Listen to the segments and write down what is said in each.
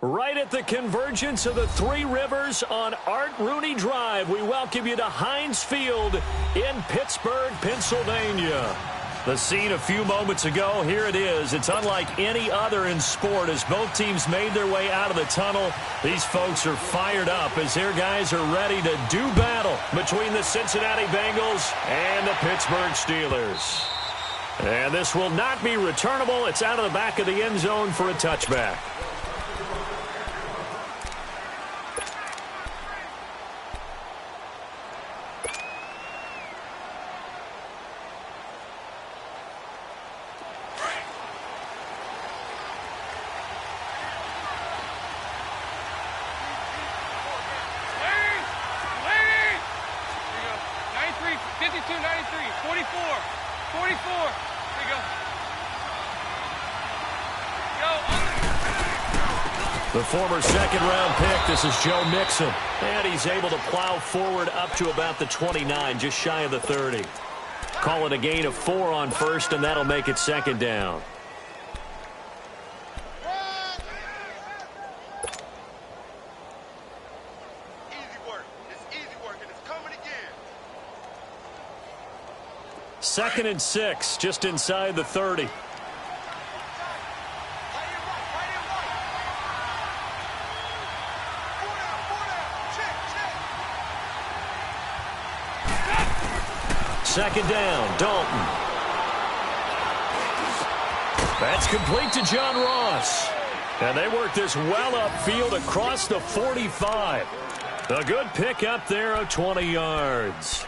Right at the convergence of the Three Rivers on Art Rooney Drive, we welcome you to Heinz Field in Pittsburgh, Pennsylvania. The scene a few moments ago, here it is. It's unlike any other in sport as both teams made their way out of the tunnel. These folks are fired up as their guys are ready to do battle between the Cincinnati Bengals and the Pittsburgh Steelers. And this will not be returnable. It's out of the back of the end zone for a touchback. The former second-round pick, this is Joe Mixon. And he's able to plow forward up to about the 29, just shy of the 30. Call it a gain of 4 on first, and that'll make it second down. Easy work. It's easy work, and it's coming again. 2nd and 6, just inside the 30. Second down, Dalton. That's complete to John Ross. And they work this well upfield across the 45. A good pick up there of 20 yards.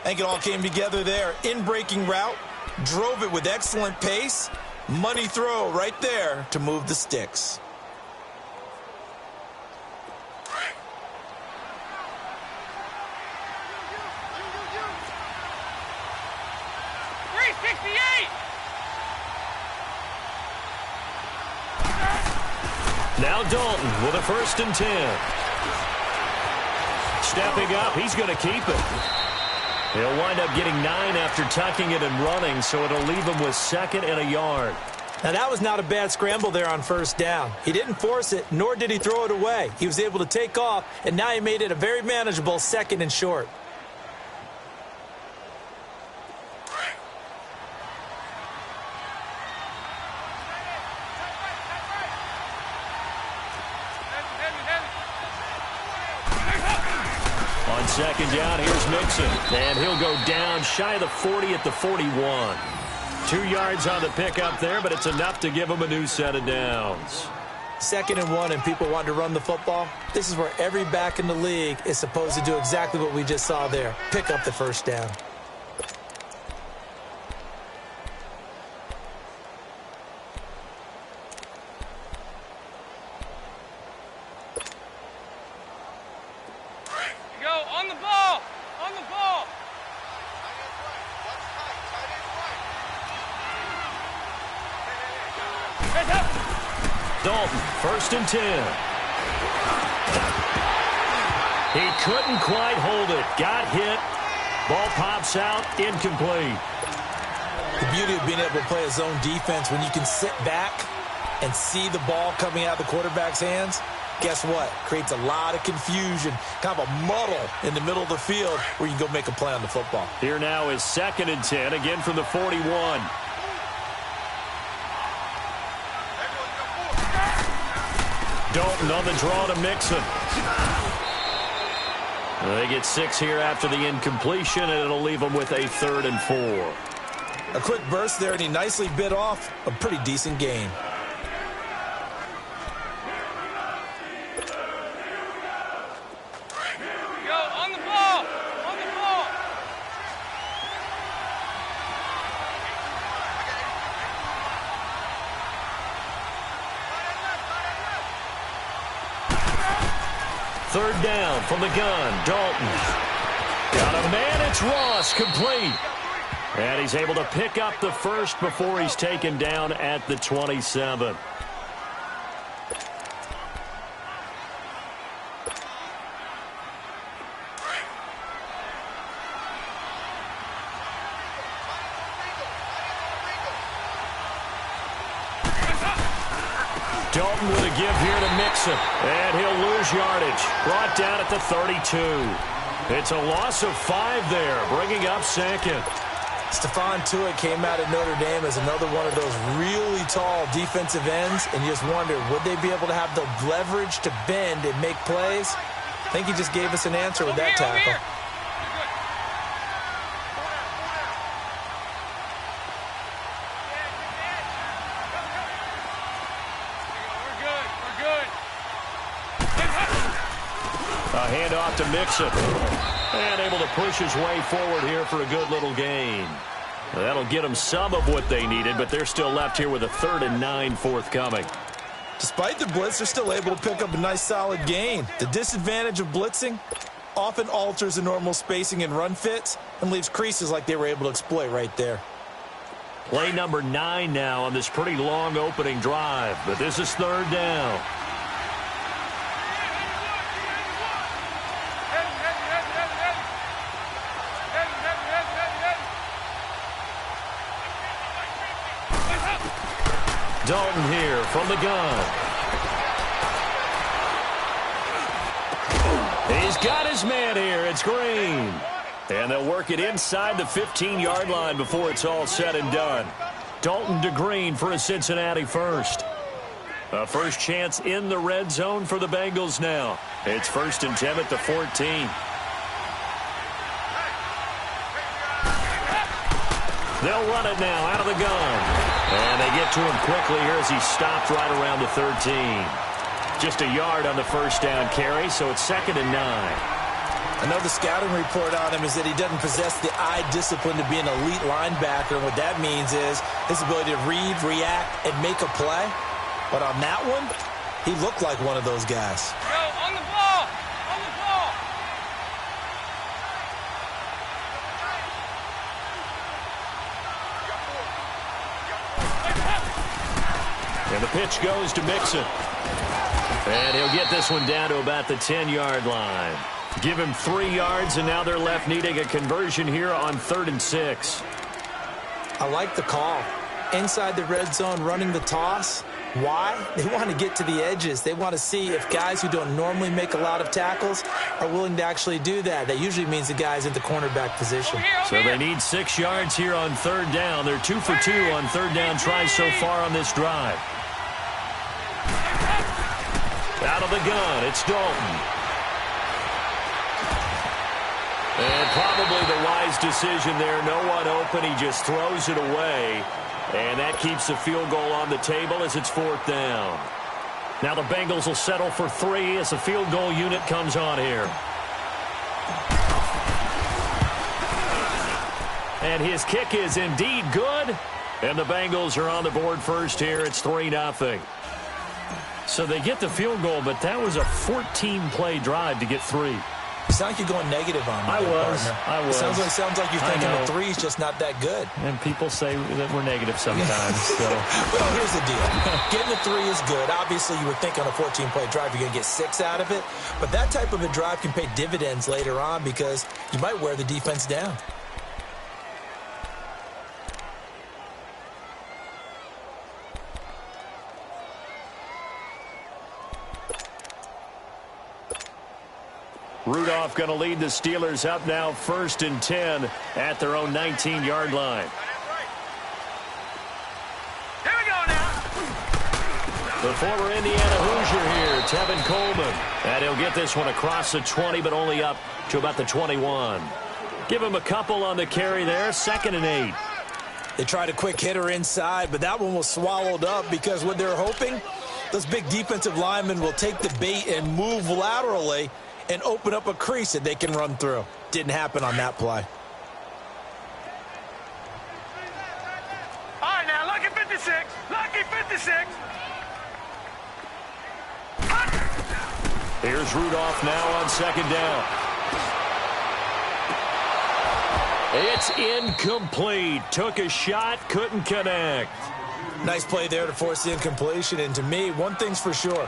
I think it all came together there. In-breaking route, drove it with excellent pace. Money throw right there to move the sticks. Now Dalton with a 1st and 10. Stepping up, he's going to keep it. He'll wind up getting 9 after tucking it and running, so it'll leave him with 2nd and a yard. Now, that was not a bad scramble there on 1st down. He didn't force it, nor did he throw it away. He was able to take off, and now he made it a very manageable 2nd and short. On 2nd down, here's Mixon. And he'll go down shy of the 40 at the 41. 2 yards on the pickup there, but it's enough to give him a new set of downs. 2nd and 1 and people want to run the football. This is where every back in the league is supposed to do exactly what we just saw there. Pick up the 1st down. Dalton, 1st and 10. He couldn't quite hold it. Got hit. Ball pops out. Incomplete. The beauty of being able to play a zone defense when you can sit back and see the ball coming out of the quarterback's hands, guess what? Creates a lot of confusion, kind of a muddle in the middle of the field where you can go make a play on the football. Here now is 2nd and 10, again from the 41. Dalton on the draw to Mixon. They get 6 here after the incompletion, and it'll leave them with a 3rd and 4. A quick burst there, and he nicely bit off a pretty decent gain. Third down from the gun. Dalton. Got a man. It's Ross. Complete. And he's able to pick up the first before he's taken down at the 27. Dalton with a give here to Mixon. And he'll lose yardage. Brought down at the 32. It's a loss of 5 there, bringing up second. Stephon Tuitt came out of Notre Dame as another one of those really tall defensive ends, and you just wonder, would they be able to have the leverage to bend and make plays? I think he just gave us an answer with that tackle. A handoff to Mixon. And able to push his way forward here for a good little gain. That'll get them some of what they needed, but they're still left here with a 3rd and 9 forthcoming. Despite the blitz, they're still able to pick up a nice solid gain. The disadvantage of blitzing often alters the normal spacing and run fits and leaves creases like they were able to exploit right there. Play number 9 now on this pretty long opening drive, but this is 3rd down. Dalton here from the gun. He's got his man here. It's Green. And they'll work it inside the 15-yard line before it's all said and done. Dalton to Green for a Cincinnati first. A first chance in the red zone for the Bengals now. It's 1st and 10 at the 14. They'll run it now out of the gun. And they get to him quickly here as he stopped right around the 13. Just a yard on the first down carry, so it's 2nd and 9. I know the scouting report on him is that he doesn't possess the eye discipline to be an elite linebacker. What that means is his ability to read, react, and make a play. But on that one, he looked like one of those guys. Go, on the ball! On the ball! And the pitch goes to Mixon. And he'll get this one down to about the 10-yard line. Give him 3 yards, and now they're left needing a conversion here on 3rd and 6. I like the call. Inside the red zone, running the toss. Why? They want to get to the edges. They want to see if guys who don't normally make a lot of tackles are willing to actually do that. That usually means the guy's in the cornerback position. So they need 6 yards here on 3rd down. They're 2 for 2 on 3rd down tries so far on this drive. Out of the gun, it's Dalton. And probably the wise decision there. No one open. He just throws it away. And that keeps the field goal on the table as it's 4th down. Now the Bengals will settle for 3 as the field goal unit comes on here. And his kick is indeed good. And the Bengals are on the board first here. It's 3-0. So they get the field goal, but that was a 14-play drive to get 3. You sound like you're going negative on me. I was. It sounds like you're thinking the 3 is just not that good. And people say that we're negative sometimes. So. Well, here's the deal. Getting the 3 is good. Obviously, you would think on a 14-play drive you're going to get 6 out of it. But that type of a drive can pay dividends later on because you might wear the defense down. Rudolph going to lead the Steelers up now 1st and 10 at their own 19-yard line. Here we go now. The former Indiana Hoosier here, Tevin Coleman. And he'll get this one across the 20, but only up to about the 21. Give him a couple on the carry there, 2nd and 8. They tried a quick hitter inside, but that one was swallowed up because what they're hoping, those big defensive linemen will take the bait and move laterally and open up a crease that they can run through. Didn't happen on that play. All right, now, lucky 56. Lucky 56. Here's Rudolph now on 2nd down. It's incomplete. Took a shot, couldn't connect. Nice play there to force the incompletion. And to me, one thing's for sure.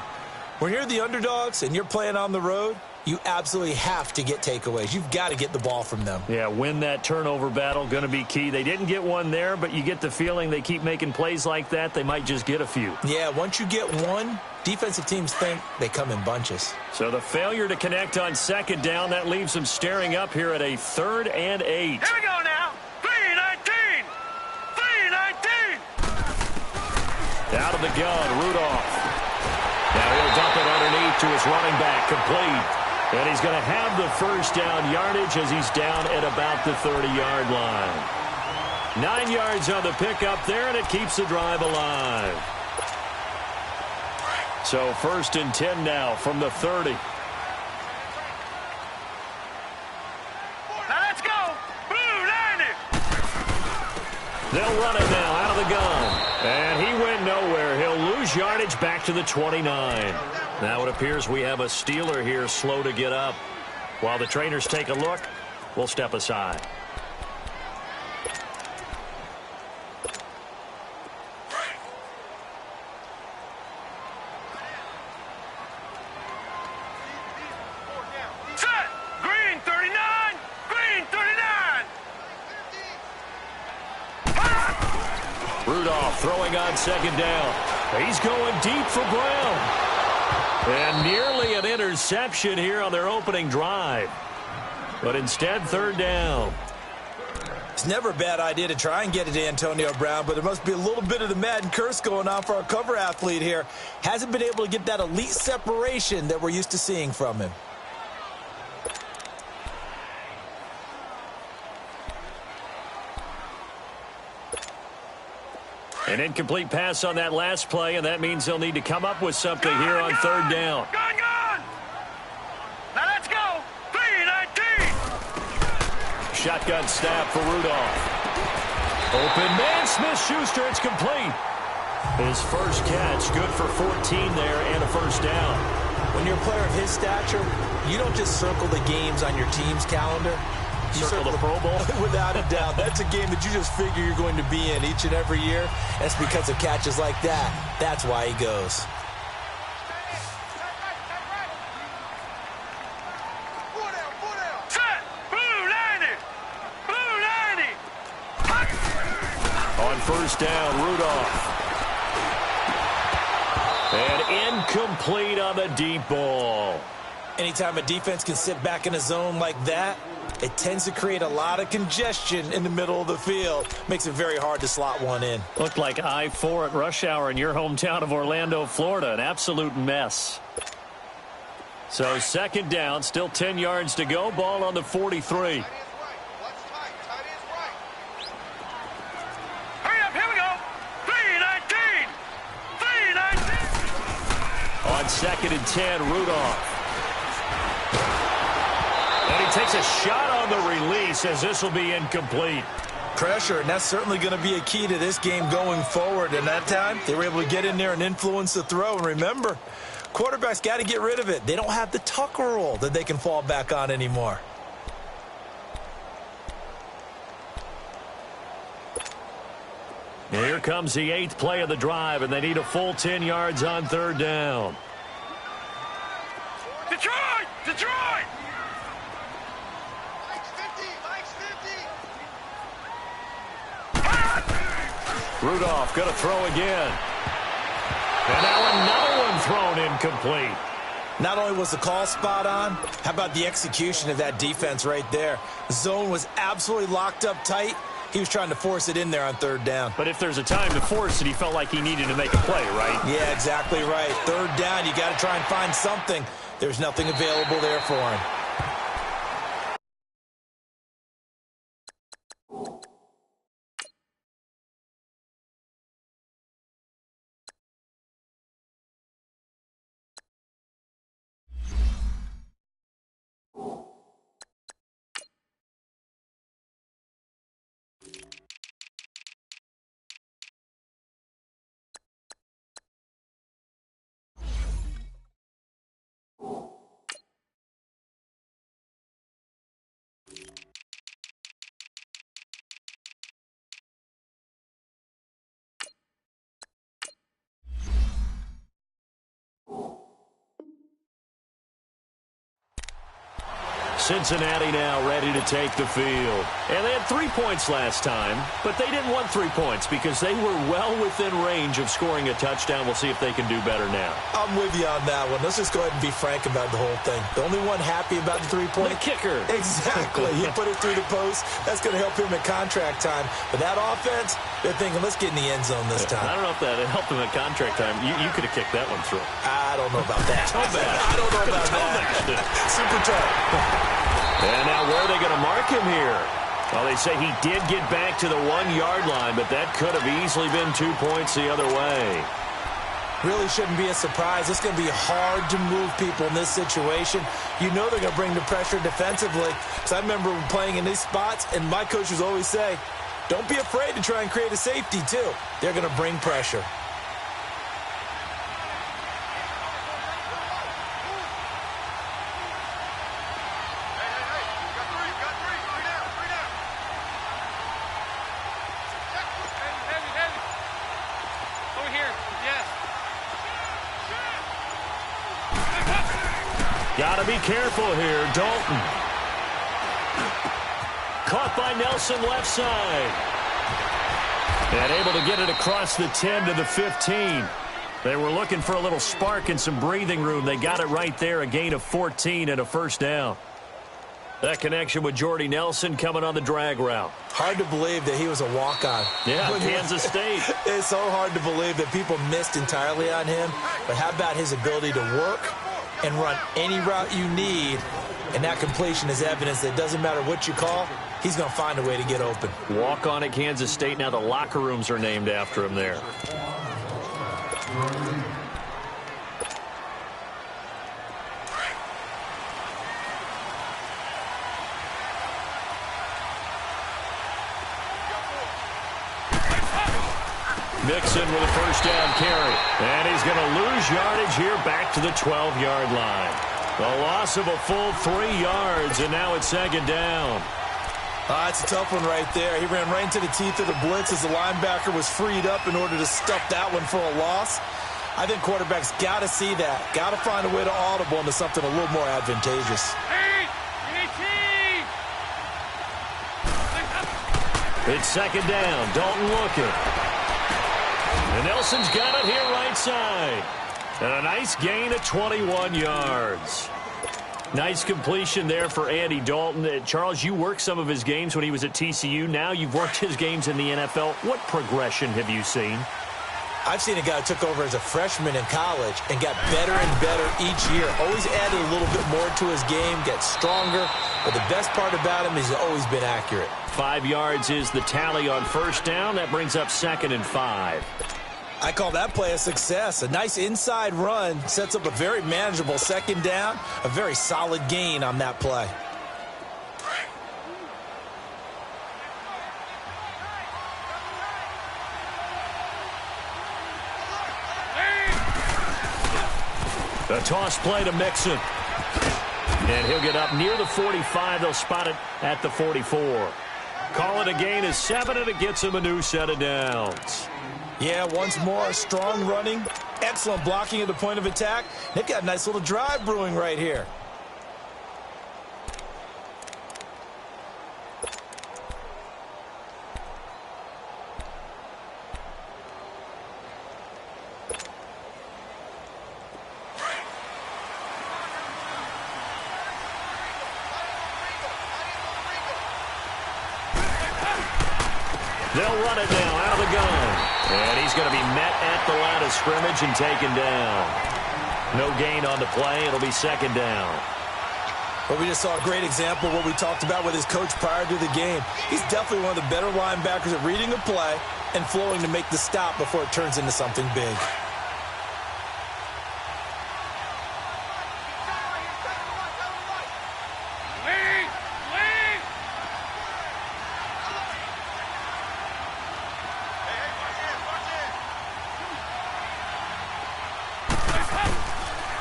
When you're the underdogs and you're playing on the road, you absolutely have to get takeaways. You've got to get the ball from them. Yeah, win that turnover battle, going to be key. They didn't get one there, but you get the feeling they keep making plays like that, they might just get a few. Yeah, once you get one, defensive teams think they come in bunches. So the failure to connect on second down, that leaves them staring up here at a 3rd and 8. Here we go now. 3-19. 3-19. Out of the gun, Rudolph. Now he'll dump it underneath to his running back, complete. And he's going to have the first down yardage as he's down at about the 30-yard line. 9 yards on the pickup there, and it keeps the drive alive. So 1st and 10 now from the 30. Now let's go. Blue 90. They'll run it now out of the gun. And he went nowhere. He'll lose yardage back to the 29. Now it appears we have a Steeler here slow to get up. While the trainers take a look, we'll step aside. Set. Green 39. Green 39. Rudolph throwing on second down. He's going deep for Brown. And nearly an interception here on their opening drive. But instead, 3rd down. It's never a bad idea to try and get it to Antonio Brown, but there must be a little bit of the Madden curse going on for our cover athlete here. Hasn't been able to get that elite separation that we're used to seeing from him. An incomplete pass on that last play, and that means they'll need to come up with something here on 3rd down. Gone. Now let's go. 3-19. Shotgun snap for Rudolph. Open man, Smith-Schuster, it's complete. His first catch, good for 14 there and a first down. When you're a player of his stature, you don't just circle the games on your team's calendar. You Circle the Pro Bowl? Without a doubt. That's a game that you just figure you're going to be in each and every year. That's because of catches like that. That's why he goes. Set. Blue 90. Blue 90. On first down, Rudolph. And incomplete on the deep ball. Anytime a defense can sit back in a zone like that, it tends to create a lot of congestion in the middle of the field. Makes it very hard to slot one in. Looked like I-4 at rush hour in your hometown of Orlando, Florida. An absolute mess. So 2nd down, still 10 yards to go. Ball on the 43. Hurry up. Here we go. 3-19. 3-19. On 2nd and 10, Rudolph. And he takes a shot on the release as this will be incomplete. Pressure, and that's certainly going to be a key to this game going forward. And that time, they were able to get in there and influence the throw. And remember, quarterbacks got to get rid of it. They don't have the tuck rule that they can fall back on anymore. Here comes the 8th play of the drive, and they need a full 10 yards on 3rd down. Detroit. Detroit. Rudolph going to throw again. And now another one thrown incomplete. Not only was the call spot on, how about the execution of that defense right there? The zone was absolutely locked up tight. He was trying to force it in there on 3rd down. But if there's a time to force it, he felt like he needed to make a play, right? Yeah, exactly right. 3rd down, you got to try and find something. There's nothing available there for him. Cincinnati now ready to take the field. And they had 3 points last time, but they didn't want 3 points because they were well within range of scoring a touchdown. We'll see if they can do better now. I'm with you on that one. Let's just go ahead and be frank about the whole thing. The only one happy about the 3-point? The kicker. Exactly. He put it through the post. That's going to help him at contract time. But that offense, they're thinking, let's get in the end zone this time. I don't know if that helped him at contract time. You could have kicked that one through. I don't know about that. I don't know about that. Super tough. And now where are they going to mark him here? Well, they say he did get back to the 1-yard line, but that could have easily been 2 points the other way. Really shouldn't be a surprise. It's going to be hard to move people in this situation. You know they're going to bring the pressure defensively. Because I remember playing in these spots, and my coaches always say, don't be afraid to try and create a safety, too. They're going to bring pressure. Got to be careful here. Dalton. Caught by Nelson left side. And able to get it across the 10 to the 15. They were looking for a little spark and some breathing room. They got it right there. A gain of 14 and a first down. That connection with Jordy Nelson coming on the drag route. Hard to believe that he was a walk-on. Yeah, Kansas State. It's so hard to believe that people missed entirely on him. But how about his ability to work and run any route you need? And that completion is evidence that it doesn't matter what you call, he's going to find a way to get open. Walk on at Kansas State. Now the locker rooms are named after him there. Mixon with a first down carry. And he's going to lose yardage here back to the 12-yard line. The loss of a full 3 yards, and now it's second down. It's a tough one right there. He ran right into the teeth of the blitz as the linebacker was freed up in order to stuff that one for a loss. I think quarterbacks got to see that. Got to find a way to audible into something a little more advantageous. It's second down. Dalton looking. And Nelson's got it here right side. And a nice gain of 21 yards. Nice completion there for Andy Dalton. Charles, you worked some of his games when he was at TCU. Now you've worked his games in the NFL. What progression have you seen? I've seen a guy who took over as a freshman in college and got better and better each year. Always added a little bit more to his game, gets stronger. But the best part about him is he's always been accurate. 5 yards is the tally on first down. That brings up 2nd and 5. I call that play a success. A nice inside run sets up a very manageable second down. A very solid gain on that play. The toss play to Mixon. And he'll get up near the 45. They'll spot it at the 44. Call it a gain of 7, and it gets him a new set of downs. Yeah, once more, strong running, excellent blocking at the point of attack. They've got a nice little drive brewing right here. They'll run it now out of the gun. And he's going to be met at the line of scrimmage and taken down. No gain on the play. It'll be second down. Well, we just saw a great example of what we talked about with his coach prior to the game. He's definitely one of the better linebackers at reading a play and flowing to make the stop before it turns into something big.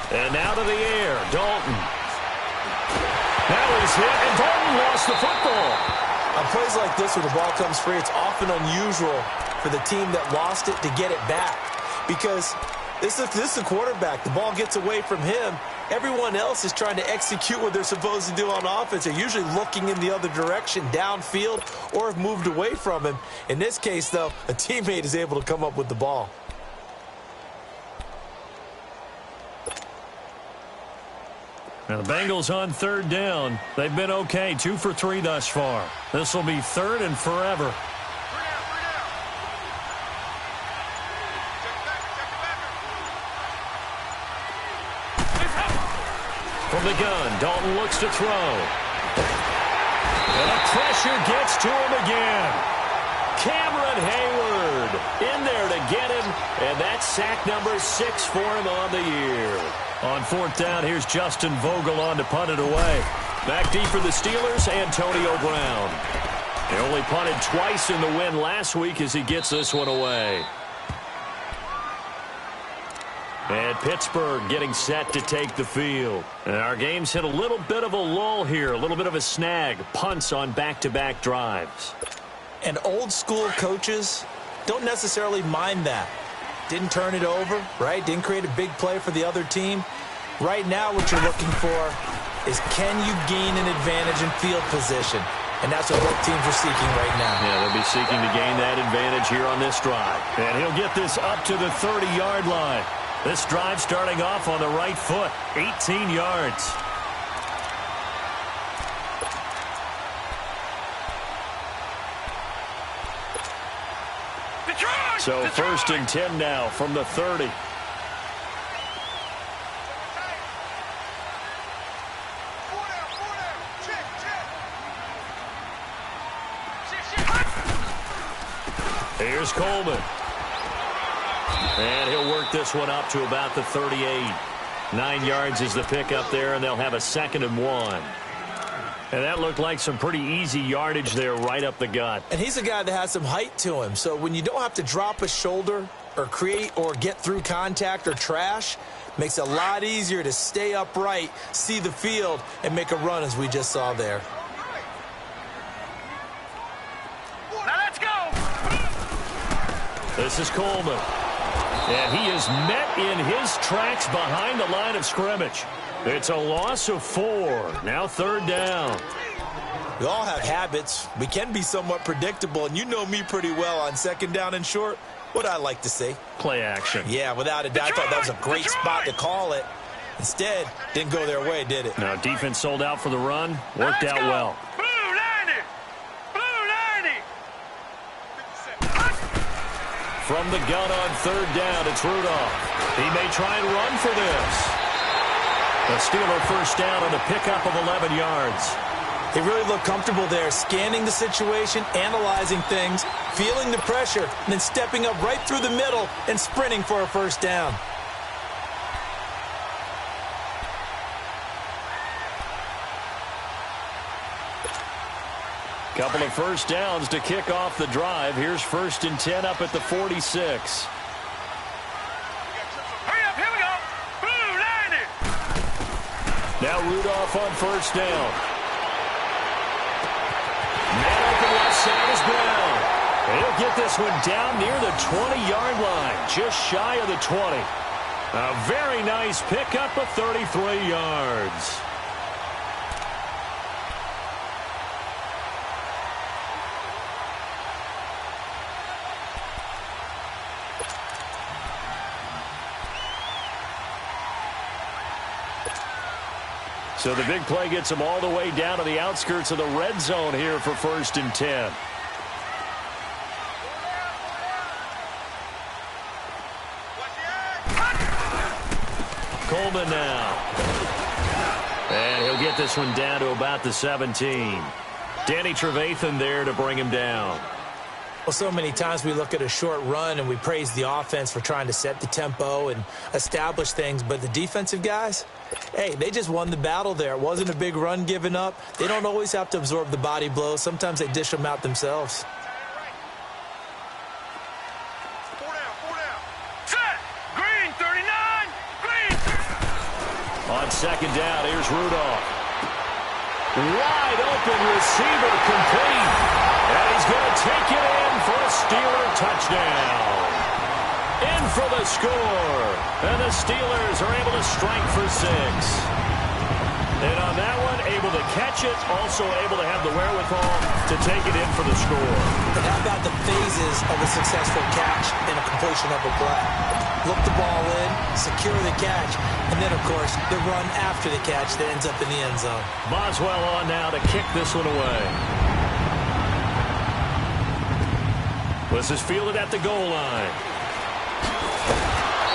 And now to the air, Dalton. Now he's hit, and Dalton lost the football. On plays like this, when the ball comes free, it's often unusual for the team that lost it to get it back. Because this is the quarterback. The ball gets away from him, Everyone else is trying to execute what they're supposed to do on offense. They're usually looking in the other direction, downfield, or have moved away from him. In this case, though, a teammate is able to come up with the ball. Now the Bengals on third down. They've been okay, 2 for 3 thus far. This will be third and forever. From the gun, Dalton looks to throw. And the pressure gets to him again. Cameron Hayward in there to get him, and that's sack number 6 for him on the year. On fourth down, here's Justin Vogel on to punt it away. Back deep for the Steelers, Antonio Brown. He only punted twice in the win last week as he gets this one away. And Pittsburgh getting set to take the field. And our game's hit a little bit of a lull here, a little bit of a snag. Punts on back-to-back drives. And old-school coaches don't necessarily mind that. Didn't turn it over, right? Didn't create a big play for the other team. Right now what you're looking for is, can you gain an advantage in field position? And that's what both teams are seeking right now. Yeah, they'll be seeking to gain that advantage here on this drive. And he'll get this up to the 30-yard line. This drive starting off on the right foot, 18 yards. So first and 10 now from the 30. Here's Coleman. And he'll work this one up to about the 38. 9 yards is the pickup there, and they'll have a 2nd and 1. And that looked like some pretty easy yardage there right up the gut. And he's a guy that has some height to him. So when you don't have to drop a shoulder or create or get through contact or trash, makes it a lot easier to stay upright, see the field, and make a run as we just saw there. Now let's go! This is Coleman. And he is met in his tracks behind the line of scrimmage. It's a loss of 4. Now third down. We all have habits. We can be somewhat predictable, and you know me pretty well on 2nd down and short. What I like to say. Play action. Yeah, without a doubt. I thought that was a great spot to call it. Instead, didn't go their way, did it? Now defense sold out for the run. Worked out well. Blue 90! Blue 90! From the gun on third down, it's Rudolph. He may try and run for this. A Steeler first down on a pickup of 11 yards. He really looked comfortable there, scanning the situation, analyzing things, feeling the pressure, and then stepping up right through the middle and sprinting for a first down. Couple of first downs to kick off the drive. Here's 1st and 10 up at the 46. Now Rudolph on first down. Man open left side is Brown. And he'll get this one down near the 20-yard line, just shy of the 20. A very nice pickup of 33 yards. So the big play gets them all the way down to the outskirts of the red zone here for 1st and 10. Coleman now. And he'll get this one down to about the 17. Danny Trevathan there to bring him down. Well, so many times we look at a short run and we praise the offense for trying to set the tempo and establish things, but the defensive guys, hey, they just won the battle there. It wasn't a big run given up. They don't always have to absorb the body blows. Sometimes they dish them out themselves. 4 down. Set! Green, 39! Green! On 2nd down, here's Rudolph. Wide open receiver complete. And he's going to take it in for a Steeler touchdown. In for the score. And the Steelers are able to strike for 6. And on that one, able to catch it, also able to have the wherewithal to take it in for the score. But how about the phases of a successful catch and a completion of a play? Look the ball in, secure the catch, and then, of course, the run after the catch that ends up in the end zone. Boswell on now to kick this one away. This is fielded at the goal line.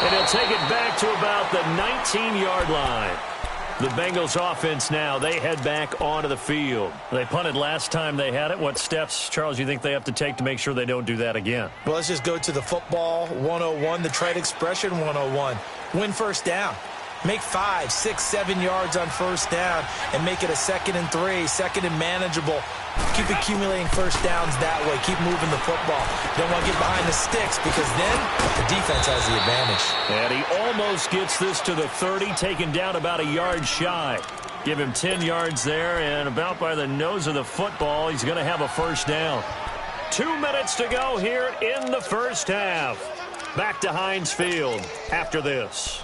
And he'll take it back to about the 19-yard line. The Bengals offense now, they head back onto the field. They punted last time they had it. What steps, Charles, you think they have to take to make sure they don't do that again? Well, let's just go to the football 101, the trade expression 101. Win first down. Make 5, 6, 7 yards on first down and make it a 2nd and 3, 2nd and manageable. Keep accumulating first downs that way. Keep moving the football. Don't want to get behind the sticks because then the defense has the advantage. And he almost gets this to the 30, taken down about a yard shy. Give him 10 yards there, and about by the nose of the football, he's going to have a first down. 2 minutes to go here in the first half. Back to Heinz Field after this.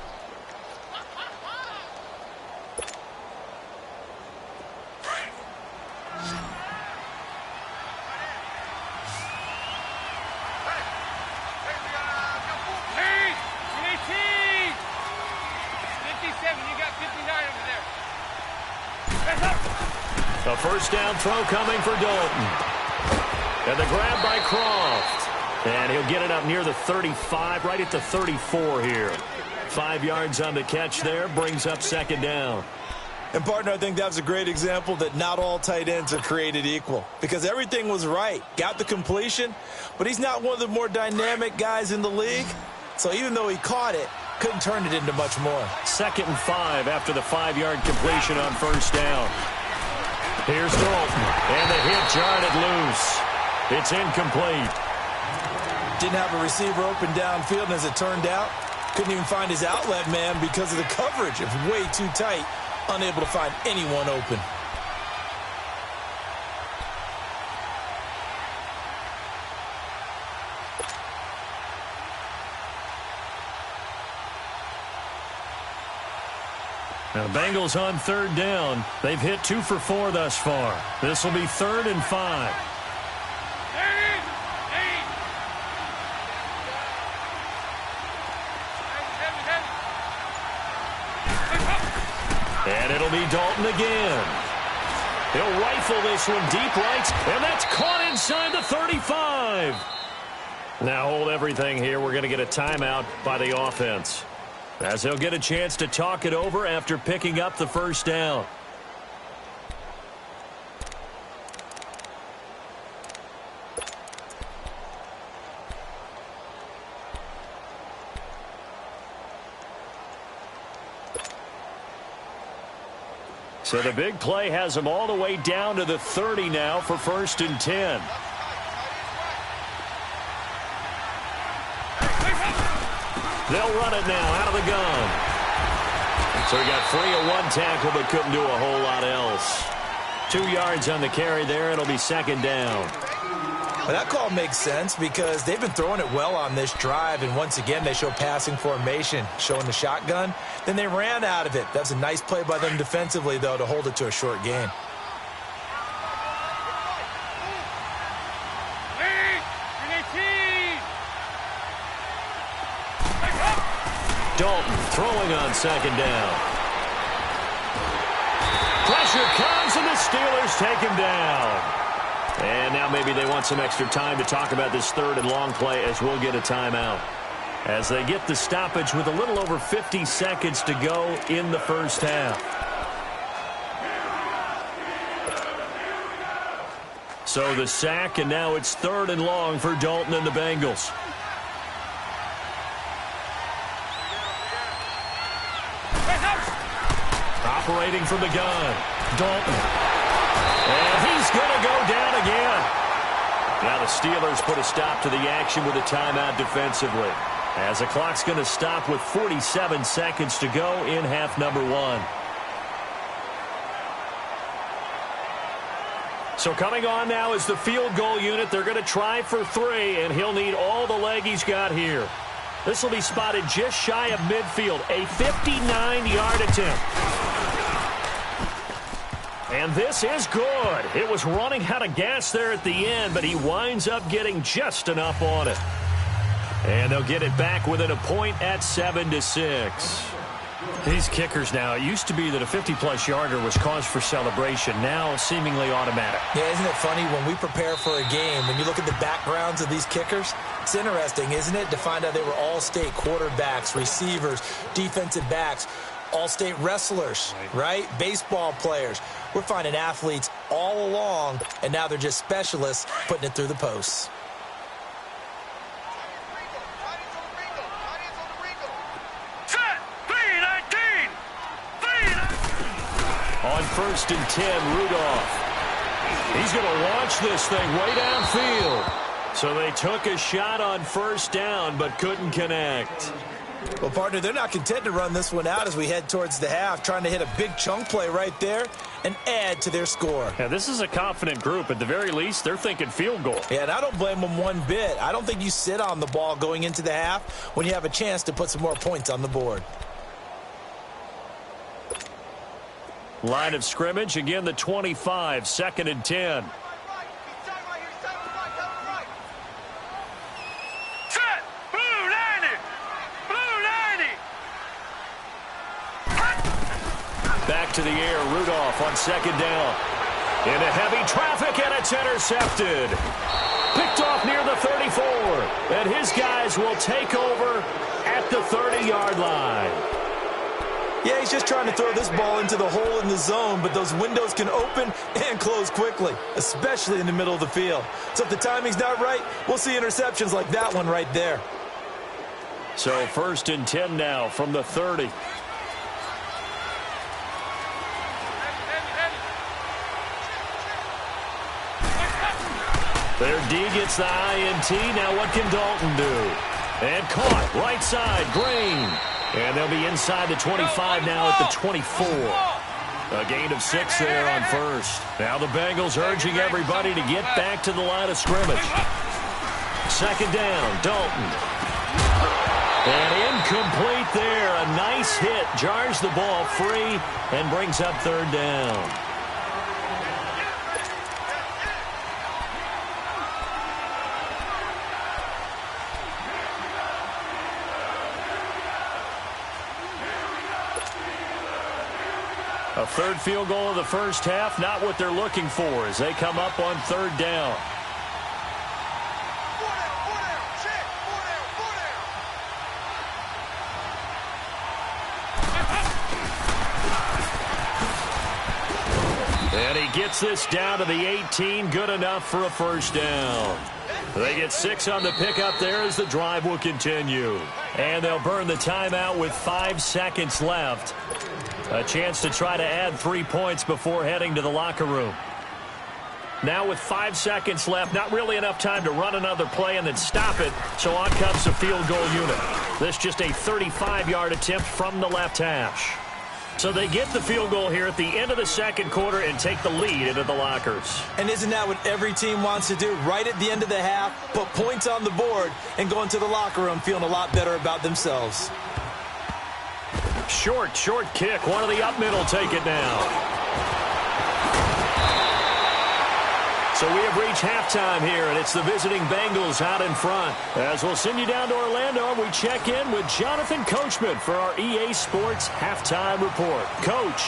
A first down throw coming for Dalton. And the grab by Croft. And he'll get it up near the 35, right at the 34 here. 5 yards on the catch there, brings up 2nd down. And, partner, I think that's a great example that not all tight ends are created equal because everything was right. Got the completion, but he's not one of the more dynamic guys in the league. So even though he caught it, couldn't turn it into much more. 2nd and 5 after the 5-yard completion on first down. Here's Dalton, and the hit jarred it loose. It's incomplete. Didn't have a receiver open downfield, and as it turned out, couldn't even find his outlet man because of the coverage. It was way too tight, unable to find anyone open. Now, the Bengals on 3rd down. They've hit 2 for 4 thus far. This will be 3rd and 5. And it'll be Dalton again. He'll rifle this one deep right, and that's caught inside the 35. Now hold everything here. We're going to get a timeout by the offense, as he'll get a chance to talk it over after picking up the first down. So the big play has him all the way down to the 30 now for 1st and 10. They'll run it now out of the gun. So he got free of 1 tackle but couldn't do a whole lot else. 2 yards on the carry there. It'll be 2nd down. Well, that call makes sense because they've been throwing it well on this drive, and once again they show passing formation, showing the shotgun. Then they ran out of it. That's a nice play by them defensively, though, to hold it to a short gain. Dalton throwing on 2nd down. Pressure comes, and the Steelers take him down. And now maybe they want some extra time to talk about this 3rd and long play, as we'll get a timeout. As they get the stoppage with a little over 50 seconds to go in the first half. So the sack, and now it's 3rd and long for Dalton and the Bengals. Operating from the gun, Dalton. And he's going to go down again. Now the Steelers put a stop to the action with a timeout defensively, as the clock's going to stop with 47 seconds to go in half number 1. So coming on now is the field goal unit. They're going to try for 3, and he'll need all the leg he's got here. This will be spotted just shy of midfield. A 59-yard attempt. And this is good. It was running out of gas there at the end, but he winds up getting just enough on it. And they'll get it back within a point at 7-6. These kickers now, it used to be that a 50-plus yarder was cause for celebration. Now seemingly automatic. Yeah, isn't it funny when we prepare for a game, when you look at the backgrounds of these kickers, it's interesting, isn't it, to find out they were all-state quarterbacks, receivers, defensive backs, all-state wrestlers, right? Baseball players. We're finding athletes all along, and now they're just specialists putting it through the posts. On 1st and 10, Rudolph. He's going to launch this thing way downfield. So they took a shot on 1st down, but couldn't connect. Well, partner, they're not content to run this one out as we head towards the half, trying to hit a big chunk play right there and add to their score. Yeah, this is a confident group. At the very least, they're thinking field goal. Yeah, and I don't blame them one bit. I don't think you sit on the ball going into the half when you have a chance to put some more points on the board. Line of scrimmage, again the 25, 2nd and 10. Set! Blue 90! Blue 90! Back to the air, Rudolph on 2nd down. Into heavy traffic, and it's intercepted. Picked off near the 34. And his guys will take over at the 30-yard line. Yeah, he's just trying to throw this ball into the hole in the zone, but those windows can open and close quickly, especially in the middle of the field. So if the timing's not right, we'll see interceptions like that one right there. So 1st and 10 now from the 30. Their D gets the INT. Now what can Dalton do? And caught right side, Green. And they'll be inside the 25 now at the 24. A gain of 6 there on 1st. Now the Bengals urging everybody to get back to the line of scrimmage. 2nd down, Dalton. And incomplete there. A nice hit. Jars the ball free and brings up 3rd down. A 3rd field goal of the first half, not what they're looking for as they come up on 3rd down. And he gets this down to the 18, good enough for a 1st down. They get 6 on the pickup there as the drive will continue. And they'll burn the timeout with 5 seconds left. A chance to try to add 3 points before heading to the locker room. Now with 5 seconds left, not really enough time to run another play and then stop it, so on comes the field goal unit. This just a 35-yard attempt from the left hash. So they get the field goal here at the end of the 2nd quarter and take the lead into the lockers. And isn't that what every team wants to do? Right at the end of the half, put points on the board and go into the locker room feeling a lot better about themselves. Short kick. One of the up middle take it now. So we have reached halftime here, and it's the visiting Bengals out in front. As we'll send you down to Orlando, we check in with Jonathan Coachman for our EA Sports Halftime Report. Coach.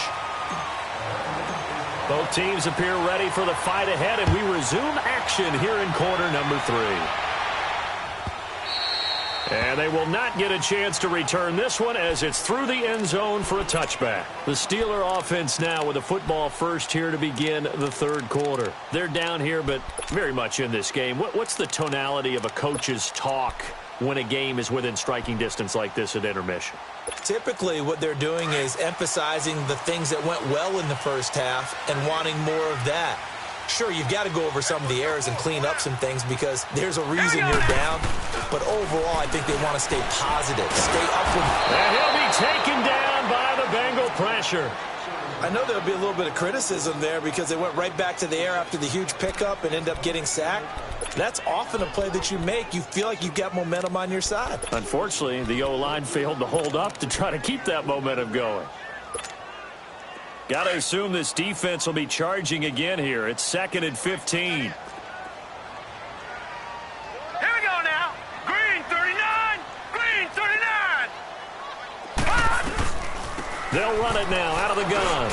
Both teams appear ready for the fight ahead, and we resume action here in quarter number 3. And they will not get a chance to return this one as it's through the end zone for a touchback. The Steeler offense now with a football first here to begin the 3rd quarter. They're down here, but very much in this game. What's the tonality of a coach's talk when a game is within striking distance like this at intermission? Typically, what they're doing is emphasizing the things that went well in the first half and wanting more of that. Sure, you've got to go over some of the errors and clean up some things because there's a reason you're down. But overall, I think they want to stay positive, stay upward. And he'll be taken down by the Bengal pressure. I know there'll be a little bit of criticism there because they went right back to the air after the huge pickup and ended up getting sacked. That's often a play that you make. You feel like you've got momentum on your side. Unfortunately, the O-line failed to hold up to try to keep that momentum going. Got to assume this defense will be charging again here. It's 2nd and 15. Here we go now. Green 39. Green 39. They'll run it now out of the gun.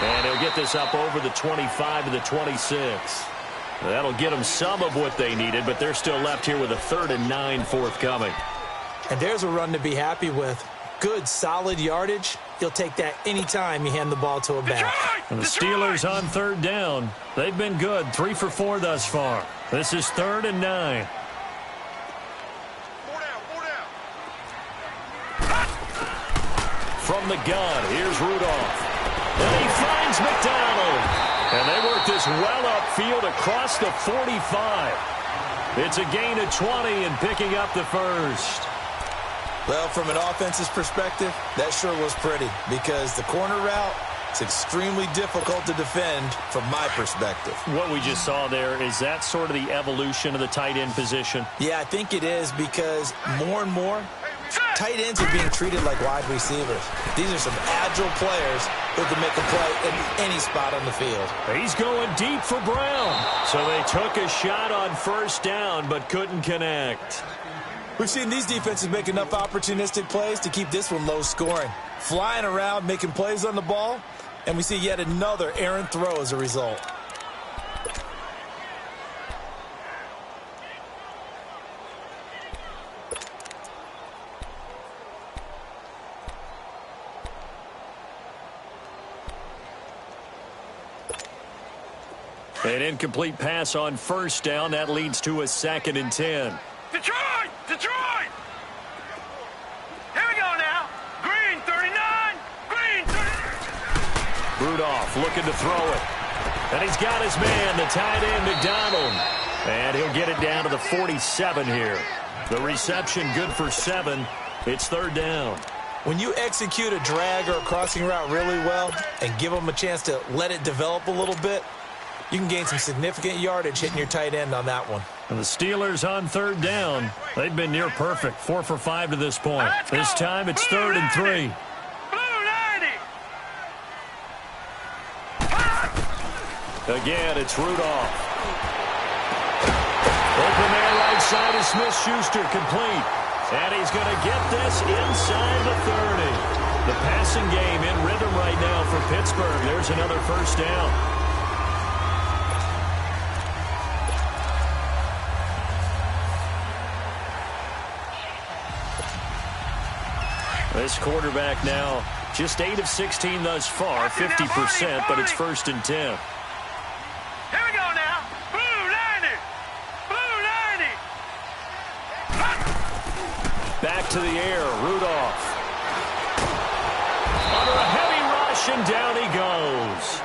And he'll get this up over the 25 to the 26. That'll get them some of what they needed, but they're still left here with a 3rd and 9 forthcoming. And there's a run to be happy with. Good, solid yardage. You'll take that anytime you hand the ball to a back. And the Steelers on 3rd down. They've been good, 3 for 4 thus far. This is 3rd and 9. 4 down, 4 down. From the gun, here's Rudolph. And he finds McDonald. And they work this well upfield across the 45. It's a gain of 20 and picking up the first. Well, from an offense's perspective, that sure was pretty because the corner route is extremely difficult to defend from my perspective. What we just saw there, is that sort of the evolution of the tight end position? Yeah, I think it is because more and more, tight ends are being treated like wide receivers. These are some agile players who can make a play in any spot on the field. He's going deep for Brown. So they took a shot on 1st down but couldn't connect. We've seen these defenses make enough opportunistic plays to keep this one low scoring. Flying around, making plays on the ball, and we see yet another errant throw as a result. An incomplete pass on 1st down. That leads to a 2nd and 10. Detroit! Detroit! Here we go now. Green 39. Green 39. Rudolph looking to throw it. And he's got his man, the tight end, McDonald. And he'll get it down to the 47 here. The reception good for 7. It's 3rd down. When you execute a drag or a crossing route really well and give them a chance to let it develop a little bit, you can gain some significant yardage hitting your tight end on that one. And the Steelers on 3rd down. They've been near perfect, 4 for 5 to this point. This time it's 3rd and 3. Blue 90. Again, it's Rudolph. Open there right side is Smith-Schuster, complete. And he's going to get this inside the 30. The passing game in rhythm right now for Pittsburgh. There's another 1st down. This quarterback now just 8 of 16 thus far, 50%, but it's 1st and 10. Here we go now. Blue 90. Blue 90. Back to the air, Rudolph. Under a heavy rush, and down he goes.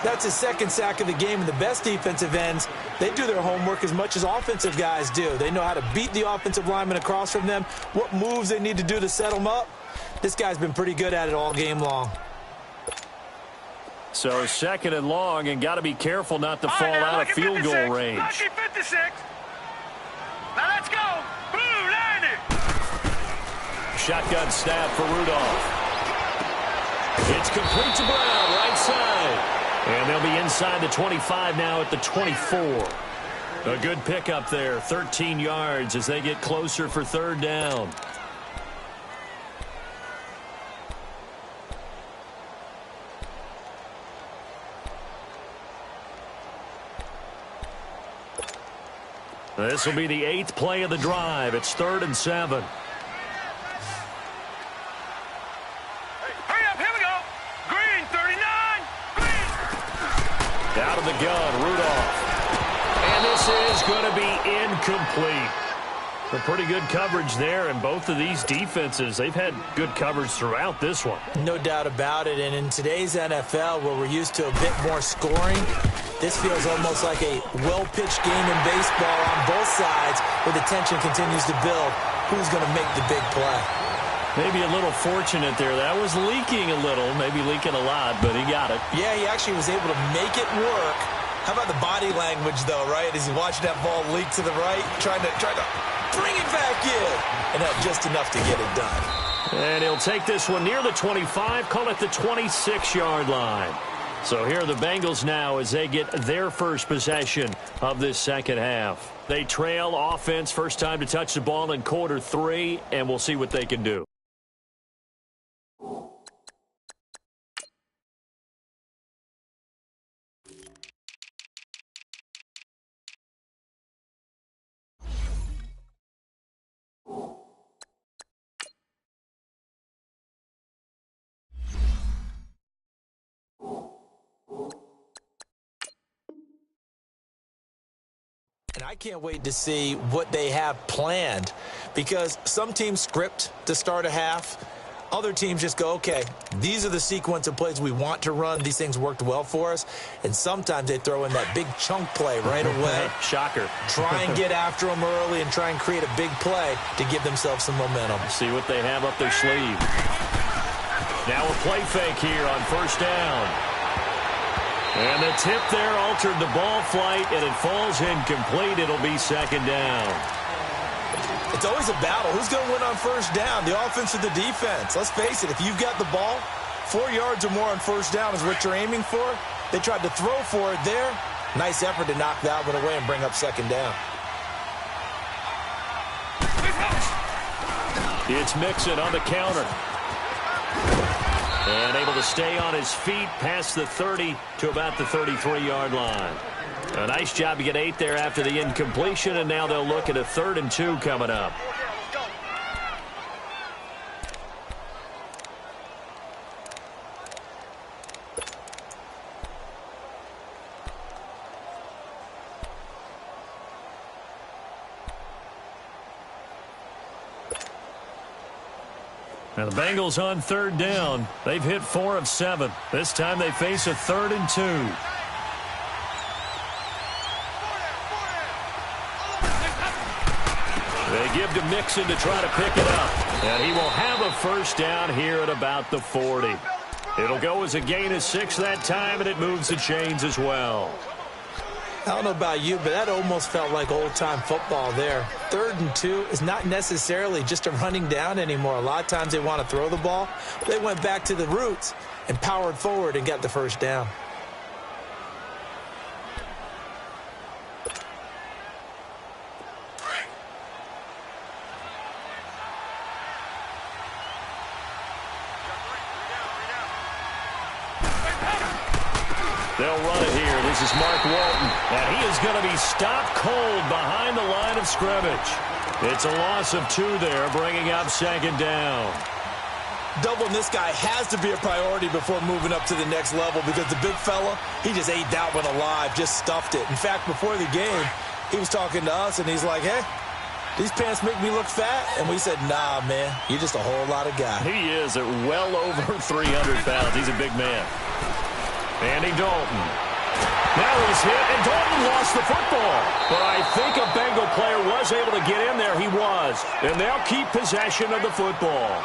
That's his 2nd sack of the game, and the best defensive ends, they do their homework as much as offensive guys do. They know how to beat the offensive lineman across from them, what moves they need to do to set them up. This guy's been pretty good at it all game long. So 2nd and long, and got to be careful not to fall out of field goal range. Lucky 56. Now let's go. Blue 90. Shotgun snap for Rudolph. It's complete to Brown, right side. And they'll be inside the 25 now at the 24. A good pickup there, 13 yards as they get closer for 3rd down. This will be the 8th play of the drive. It's 3rd and 7. Hurry up, here we go. Green 39. Green. Out of the gun, Rudolph. And this is going to be incomplete. A pretty good coverage there, and both of these defenses, they've had good coverage throughout this one. No doubt about it, and in today's NFL, where we're used to a bit more scoring, this feels almost like a well-pitched game in baseball on both sides, where the tension continues to build. Who's going to make the big play? Maybe a little fortunate there. That was leaking a little, maybe leaking a lot, but he got it. Yeah, he actually was able to make it work. How about the body language, though, right? As he's watching that ball leak to the right, trying to bring it back in. And not just enough to get it done. And he'll take this one near the 25, call it the 26-yard line. So here are the Bengals now as they get their first possession of this second half. They trail offense, first time to touch the ball in quarter 3, and we'll see what they can do. And I can't wait to see what they have planned, because some teams script to start a half. Other teams just go, okay, these are the sequence of plays we want to run. These things worked well for us. And sometimes they throw in that big chunk play right away. Shocker. Try and get after them early and try and create a big play to give themselves some momentum. See what they have up their sleeve. Now a play fake here on first down. And the tip there altered the ball flight, and it falls incomplete. It'll be second down. It's always a battle. Who's going to win on first down, the offense or the defense? Let's face it, if you've got the ball, 4 yards or more on first down is what you're aiming for. They tried to throw for it there. Nice effort to knock that one away and bring up second down. It's Mixon on the counter. And able to stay on his feet past the 30 to about the 33-yard line. A nice job to get 8 there after the incompletion, and now they'll look at a 3rd and 2 coming up. Now the Bengals on 3rd down. They've hit 4 of 7. This time they face a 3rd and 2. They give to Mixon to try to pick it up. And he will have a first down here at about the 40. It'll go as a gain of 6 that time, and it moves the chains as well. I don't know about you, but that almost felt like old-time football there. 3rd and 2 is not necessarily just a running down anymore. A lot of times they want to throw the ball. They went back to the roots and powered forward and got the first down. They'll run it here. This is Mark Walton, and he is going to be stopped cold behind the line of scrimmage. It's a loss of 2 there, bringing up second down. Doubling this guy has to be a priority before moving up to the next level, because the big fella, he just ate that one alive, just stuffed it. In fact, before the game, he was talking to us, and he's like, hey, these pants make me look fat. And we said, nah, man, you're just a whole lot of guy. He is at well over 300 pounds. He's a big man. Andy Dalton. Now he's hit, and Dalton lost the football. But I think a Bengal player was able to get in there. He was. And they'll keep possession of the football.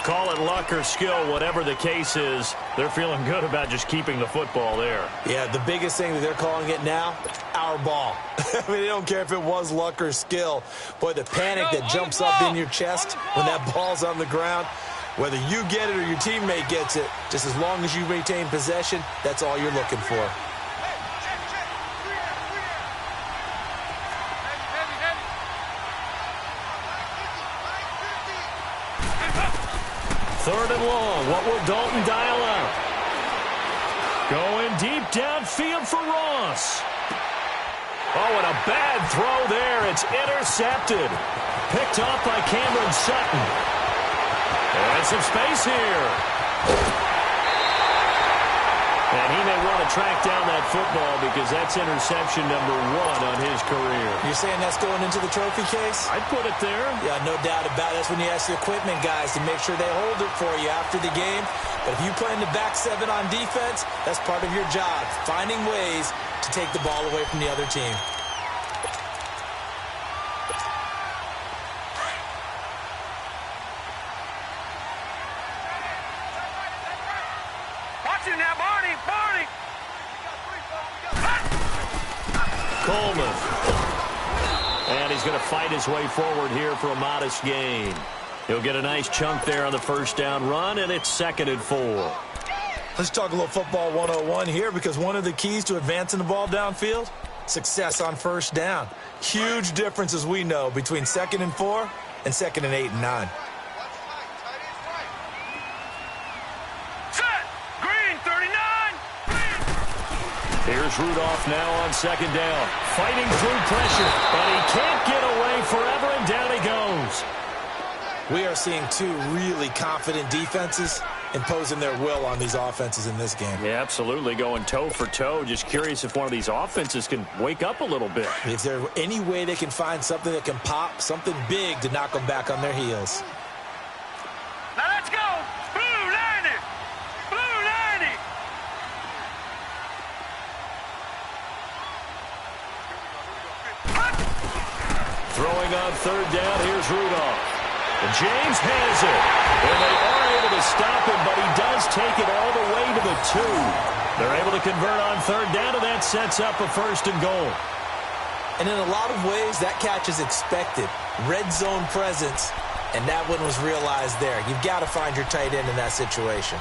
Call it luck or skill, whatever the case is. They're feeling good about just keeping the football there. Yeah, the biggest thing that they're calling it now, our ball. I mean, they don't care if it was luck or skill. Boy, the panic that jumps up in your chest when that ball's on the ground, whether you get it or your teammate gets it, just as long as you maintain possession, that's all you're looking for. Third and long. What will Dalton dial up? Going deep downfield for Ross. Oh, and a bad throw there. It's intercepted. Picked off by Cameron Sutton. And some space here. And he may want to track down that football because that's interception number 1 on his career. You're saying that's going into the trophy case? I'd put it there. Yeah, no doubt about it. That's when you ask the equipment guys to make sure they hold it for you after the game. But if you play in the back 7 on defense, that's part of your job, finding ways to take the ball away from the other team. Coleman. And he's going to fight his way forward here for a modest gain. He'll get a nice chunk there on the first down run, and it's 2nd and 4. Let's talk a little football 101 here, because one of the keys to advancing the ball downfield, success on first down. Huge difference, as we know, between 2nd and 4 and 2nd and 8 and 9. Set. Green, 39. Here's Rudolph now on 2nd down. Fighting through pressure, but he can't get away forever, and down he goes. We are seeing two really confident defenses imposing their will on these offenses in this game. Yeah, absolutely, going toe for toe. Just curious if one of these offenses can wake up a little bit. Is there any way they can find something that can pop, something big to knock them back on their heels? Now let's go. Blue 90. Blue 90. Throwing on 3rd down, here's Rudolph. And James has it. And they are able to stop him, but he does take it all the way to the 2. They're able to convert on 3rd down, and that sets up a 1st and goal. And in a lot of ways, that catch is expected. Red zone presence, and that one was realized there. You've got to find your tight end in that situation.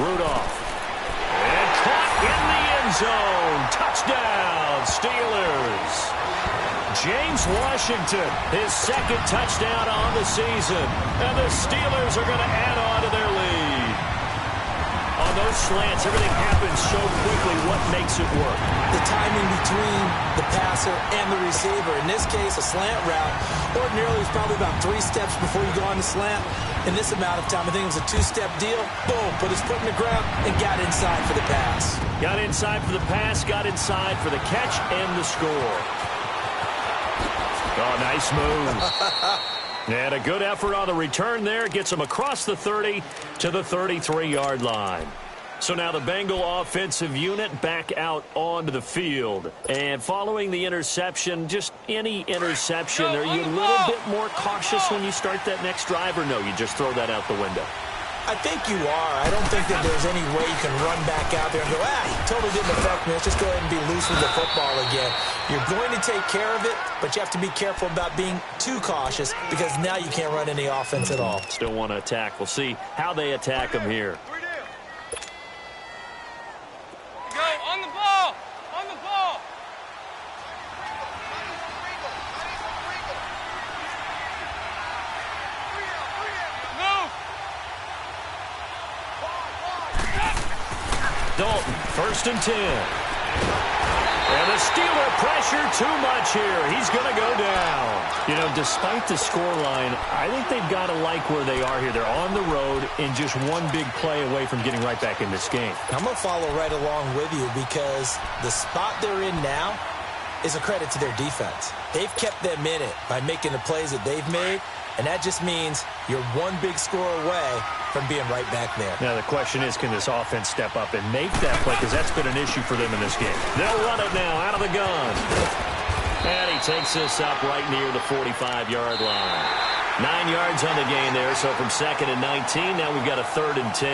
Rudolph. And caught in the end zone. Touchdown, Steelers. James Washington, his 2nd touchdown on the season. And the Steelers are going to add on to their lead. On those slants, everything happens so quickly. What makes it work? The timing between the passer and the receiver. In this case, a slant route. Ordinarily, it's probably about 3 steps before you go on the slant. In this amount of time, I think it was a 2-step deal. Boom, put his foot in the ground and got inside for the pass. Got inside for the pass, got inside for the catch and the score. Oh, nice move. And a good effort on the return there. Gets him across the 30 to the 33-yard line. So now the Bengal offensive unit back out onto the field. And following the interception, just any interception, are you a little bit more cautious when you start that next drive, or no, you just throw that out the window? I think you are. I don't think that there's any way you can run back out there and go, totally didn't affect me. Let's just go ahead and be loose with the football again. You're going to take care of it, but you have to be careful about being too cautious, because now you can't run any offense at all. Still want to attack. We'll see how they attack them here. On the ball. On the ball. Move. Dalton, 1st and 10. And the Steeler pressure too much here. He's going to go down. You know, despite the scoreline, I think they've got to like where they are here. They're on the road and just one big play away from getting right back in this game. I'm going to follow right along with you, because the spot they're in now is a credit to their defense. They've kept them in it by making the plays that they've made, and that just means you're one big score away from being right back there. Now the question is, can this offense step up and make that play? Because that's been an issue for them in this game. They'll run it now out of the gun. And he takes this up right near the 45-yard line. 9 yards on the gain there, so from 2nd and 19, now we've got a 3rd and 10.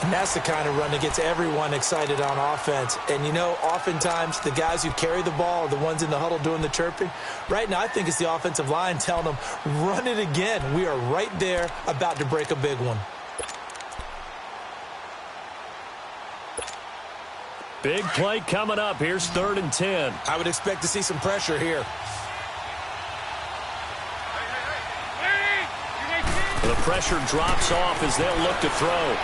And that's the kind of run that gets everyone excited on offense. And, you know, oftentimes the guys who carry the ball are the ones in the huddle doing the chirping. Right now, I think it's the offensive line telling them, run it again. We are right there about to break a big one. Big play coming up. Here's 3rd and 10. I would expect to see some pressure here. The pressure drops off as they'll look to throw.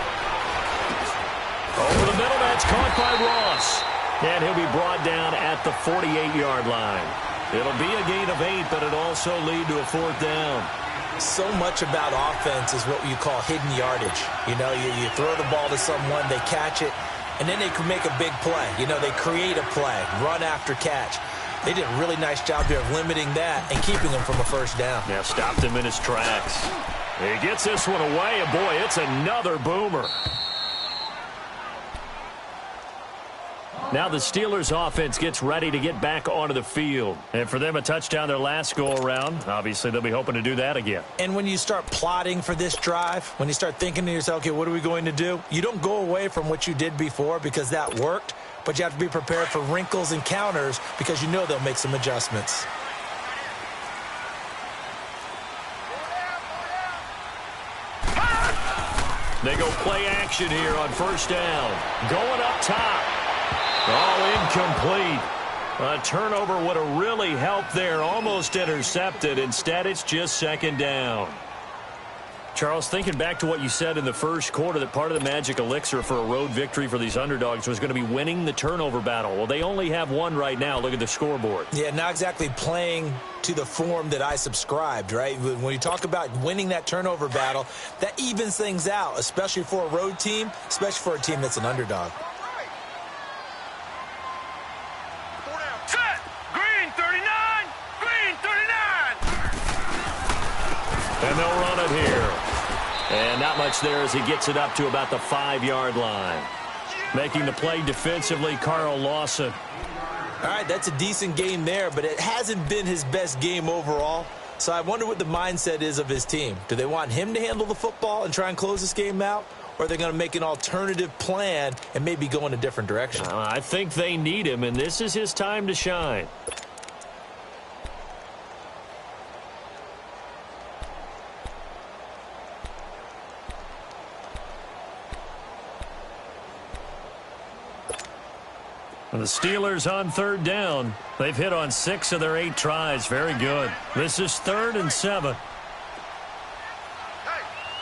Over the middle, that's caught by Ross. And he'll be brought down at the 48-yard line. It'll be a gain of 8, but it'll also lead to a 4th down. So much about offense is what you call hidden yardage. You know, you throw the ball to someone, they catch it, and then they can make a big play. You know, they create a play, run after catch. They did a really nice job there of limiting that and keeping him from a 1st down. Yeah, stopped him in his tracks. He gets this one away, and boy, it's another boomer. Now the Steelers offense gets ready to get back onto the field. And for them, a touchdown their last go-around. Obviously, they'll be hoping to do that again. And when you start plotting for this drive, when you start thinking to yourself, okay, what are we going to do? You don't go away from what you did before because that worked, but you have to be prepared for wrinkles and counters because you know they'll make some adjustments. They go play action here on first down. Going up top. Oh, incomplete. A turnover would have really helped there. Almost intercepted. Instead, it's just second down. Charles, thinking back to what you said in the first quarter, that part of the magic elixir for a road victory for these underdogs was going to be winning the turnover battle. Well, they only have one right now. Look at the scoreboard. Yeah, not exactly playing to the form that I subscribed, right? When you talk about winning that turnover battle, that evens things out, especially for a road team, especially for a team that's an underdog. Set! Green 39! Green 39! And they'll run it here. And not much there as he gets it up to about the 5-yard line. Making the play defensively, Carl Lawson. All right, that's a decent game there, but it hasn't been his best game overall. So I wonder what the mindset is of his team. Do they want him to handle the football and try and close this game out? Or are they going to make an alternative plan and maybe go in a different direction? I think they need him, and this is his time to shine. And the Steelers on third down. They've hit on 6 of their 8 tries. Very good. This is 3rd and 7. All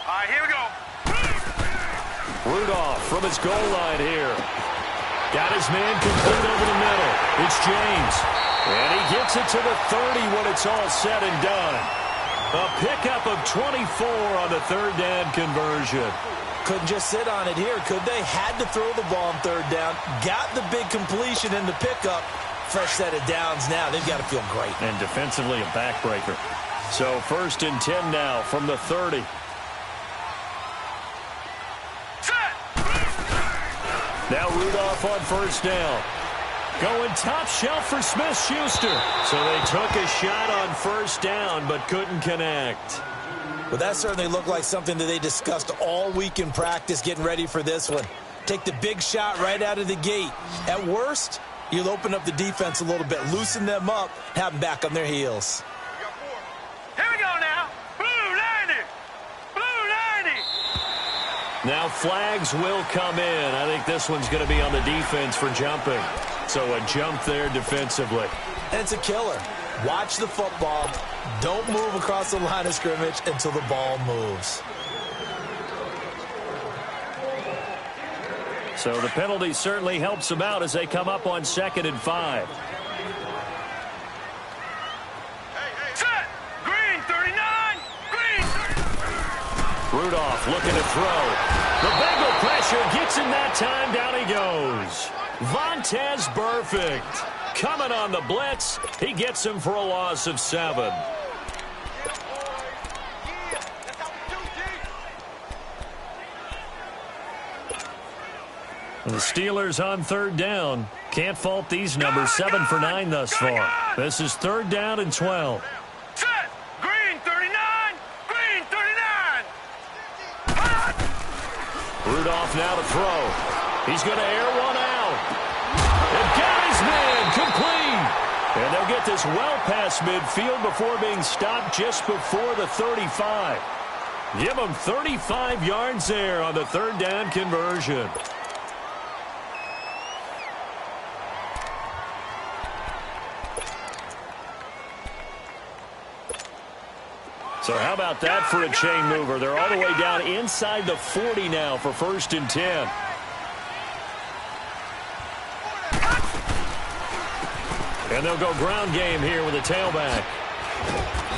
right, here we go. Rudolph from his goal line here. Got his man complete over the middle. It's James. And he gets it to the 30 when it's all said and done. A pickup of 24 on the third down conversion. Couldn't just sit on it here, could they? Had to throw the ball on third down. Got the big completion in the pickup. Fresh set of downs now. They've got to feel great. And defensively, a backbreaker. So 1st and 10 now from the 30. Set! Now Rudolph on first down. Going top shelf for Smith-Schuster. So they took a shot on first down but couldn't connect. Well, that certainly looked like something that they discussed all week in practice getting ready for this one. Take the big shot right out of the gate. At worst, you'll open up the defense a little bit, loosen them up, have them back on their heels. Here we go now. Blue 90! Blue 90! Now flags will come in. I think this one's going to be on the defense for jumping. So a jump there defensively. And it's a killer. Watch the football. Don't move across the line of scrimmage until the ball moves. So the penalty certainly helps them out as they come up on 2nd and 5. Set! Green 39! Green 39! Rudolph looking to throw. The Bengal pressure gets him that time. Down he goes. Vontaze Burfict coming on the blitz. He gets him for a loss of 7. And the Steelers on third down. Can't fault these numbers. 7 for 9 thus far. This is 3rd down and 12. Set! Green 39! Green 39! Rudolph now to throw. He's going to air one out. And got his man complete. And they'll get this well past midfield before being stopped just before the 35. Give them 35 yards there on the 3rd down conversion. So how about that for a chain mover? They're all the way down inside the 40 now for 1st and 10. And they'll go ground game here with a tailback.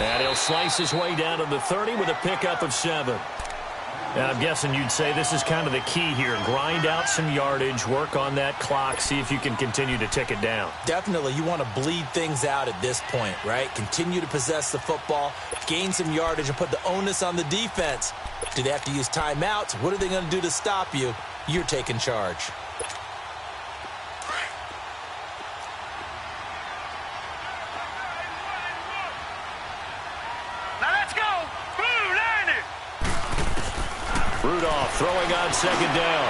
And he'll slice his way down to the 30 with a pickup of 7. And I'm guessing you'd say this is kind of the key here. Grind out some yardage, work on that clock, see if you can continue to tick it down. Definitely. You want to bleed things out at this point, right? Continue to possess the football, gain some yardage, and put the onus on the defense. Do they have to use timeouts? What are they going to do to stop you? You're taking charge. throwing on second down.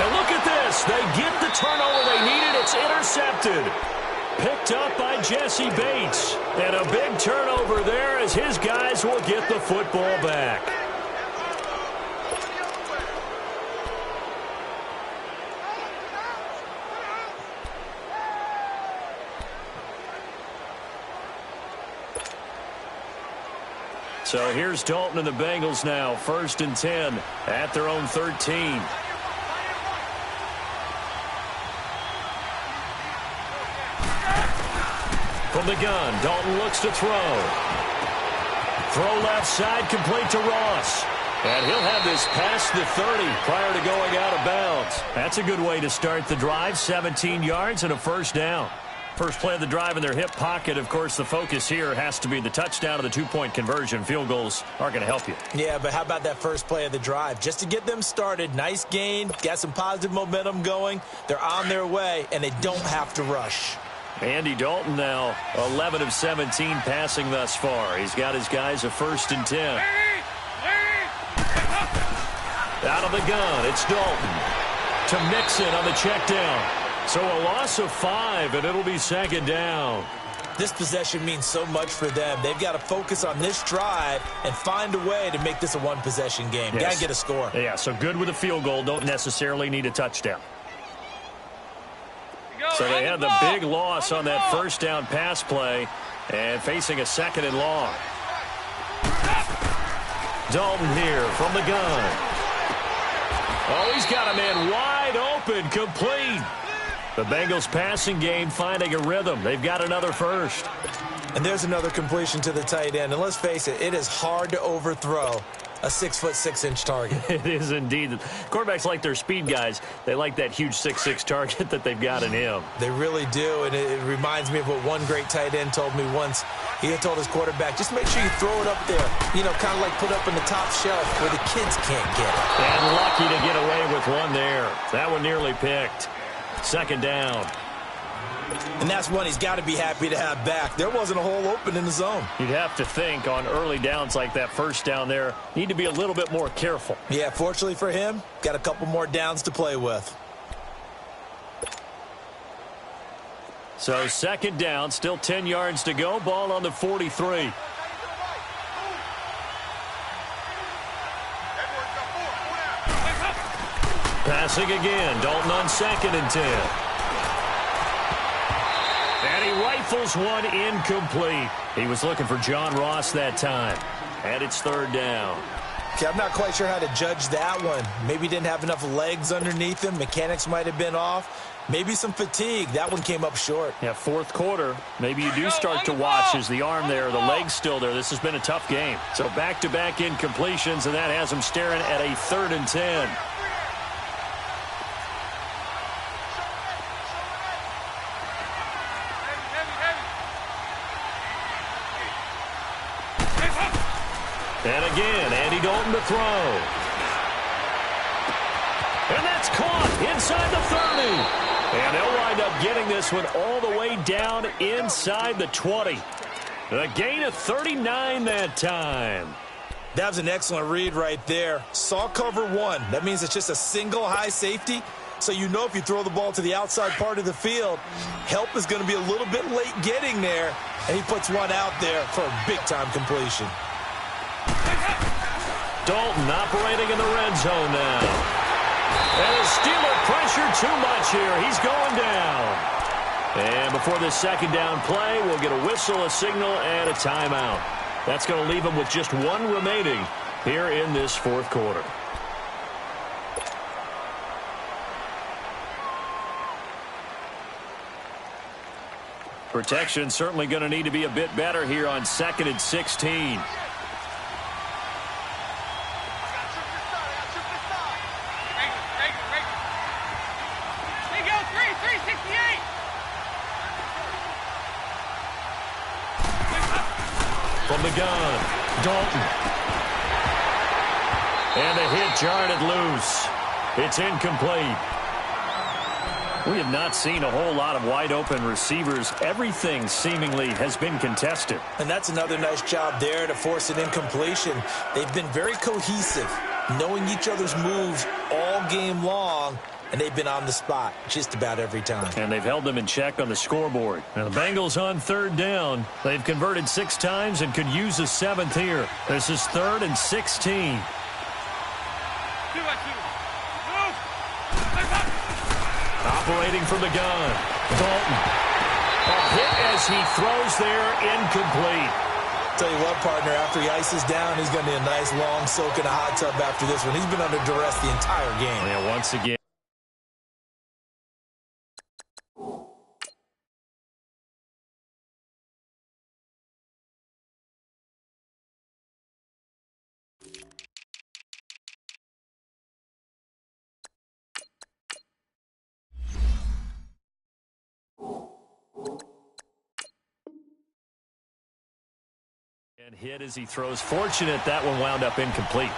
And look at this. They get the turnover they needed. It's intercepted. Picked up by Jesse Bates. And a big turnover there as his guys will get the football back. So here's Dalton and the Bengals now, 1st and 10 at their own 13. From the gun, Dalton looks to throw. Throw left side, complete to Ross. And he'll have this past the 30 prior to going out of bounds. That's a good way to start the drive, 17 yards and a first down. First play of the drive in their hip pocket. Of course, the focus here has to be the touchdown of the 2-point conversion. Field goals aren't going to help you. Yeah, but how about that first play of the drive? Just to get them started, nice gain, got some positive momentum going. They're on their way, and they don't have to rush. Andy Dalton now 11 of 17 passing thus far. He's got his guys a 1st and 10. Out of the gun, it's Dalton to Mixon on the check down. So a loss of 5, and it'll be 2nd down. This possession means so much for them. They've got to focus on this drive and find a way to make this a one-possession game. Yes. Got to get a score. Yeah, so good with a field goal. Don't necessarily need a touchdown. So they had the big loss on that first down pass play and facing a 2nd and long. Dalton here from the gun. Oh, he's got a man wide open, complete. The Bengals passing game finding a rhythm. They've got another first. And there's another completion to the tight end. And let's face it, it is hard to overthrow a 6'6" target. It is indeed. Quarterbacks like their speed guys. They like that huge 6'6" target that they've got in him. They really do, and it reminds me of what one great tight end told me once. He had told his quarterback, just make sure you throw it up there, you know, kind of like put up in the top shelf where the kids can't get it. And lucky to get away with one there. That one nearly picked. 2nd down. And that's one he's got to be happy to have back. There wasn't a hole open in the zone. You'd have to think on early downs like that first down there, need to be a little bit more careful. Yeah, fortunately for him, got a couple more downs to play with. So 2nd down, still 10 yards to go. Ball on the 43. Passing again. Dalton on 2nd and 10. And he rifles one incomplete. He was looking for John Ross that time. And it's 3rd down. Okay, I'm not quite sure how to judge that one. Maybe didn't have enough legs underneath him. Mechanics might have been off. Maybe some fatigue. That one came up short. Yeah, 4th quarter. Maybe you do start to watch as the arm there, the leg's still there. This has been a tough game. So back-to-back incompletions, and that has him staring at a 3rd and 10. And again, Andy Dalton to throw. And that's caught inside the 30. And they'll wind up getting this one all the way down inside the 20. A gain of 39 that time. That was an excellent read right there. Saw cover 1. That means it's just a single high safety. So you know if you throw the ball to the outside part of the field, help is going to be a little bit late getting there. And he puts one out there for a big-time completion. Dalton operating in the red zone now. And the Steeler pressure too much here. He's going down. And before this 2nd down play, we'll get a whistle, a signal, and a timeout. That's going to leave him with just one remaining here in this 4th quarter. Protection certainly going to need to be a bit better here on 2nd and 16. From the gun, Dalton. And a hit jarred loose. It's incomplete. We have not seen a whole lot of wide-open receivers. Everything seemingly has been contested. And that's another nice job there to force an incompletion. They've been very cohesive. knowing each other's moves all game long, and they've been on the spot just about every time. And they've held them in check on the scoreboard. Now the Bengals on third down. They've converted 6 times and could use a 7th here. This is 3rd and 16. Operating from the gun, Dalton. A hit as he throws there, incomplete. Tell you what, partner, after he ices down, he's going to need a nice long soak in a hot tub after this one. He's been under duress the entire game. Yeah, once again. And hit as he throws. Fortunate that one wound up incomplete.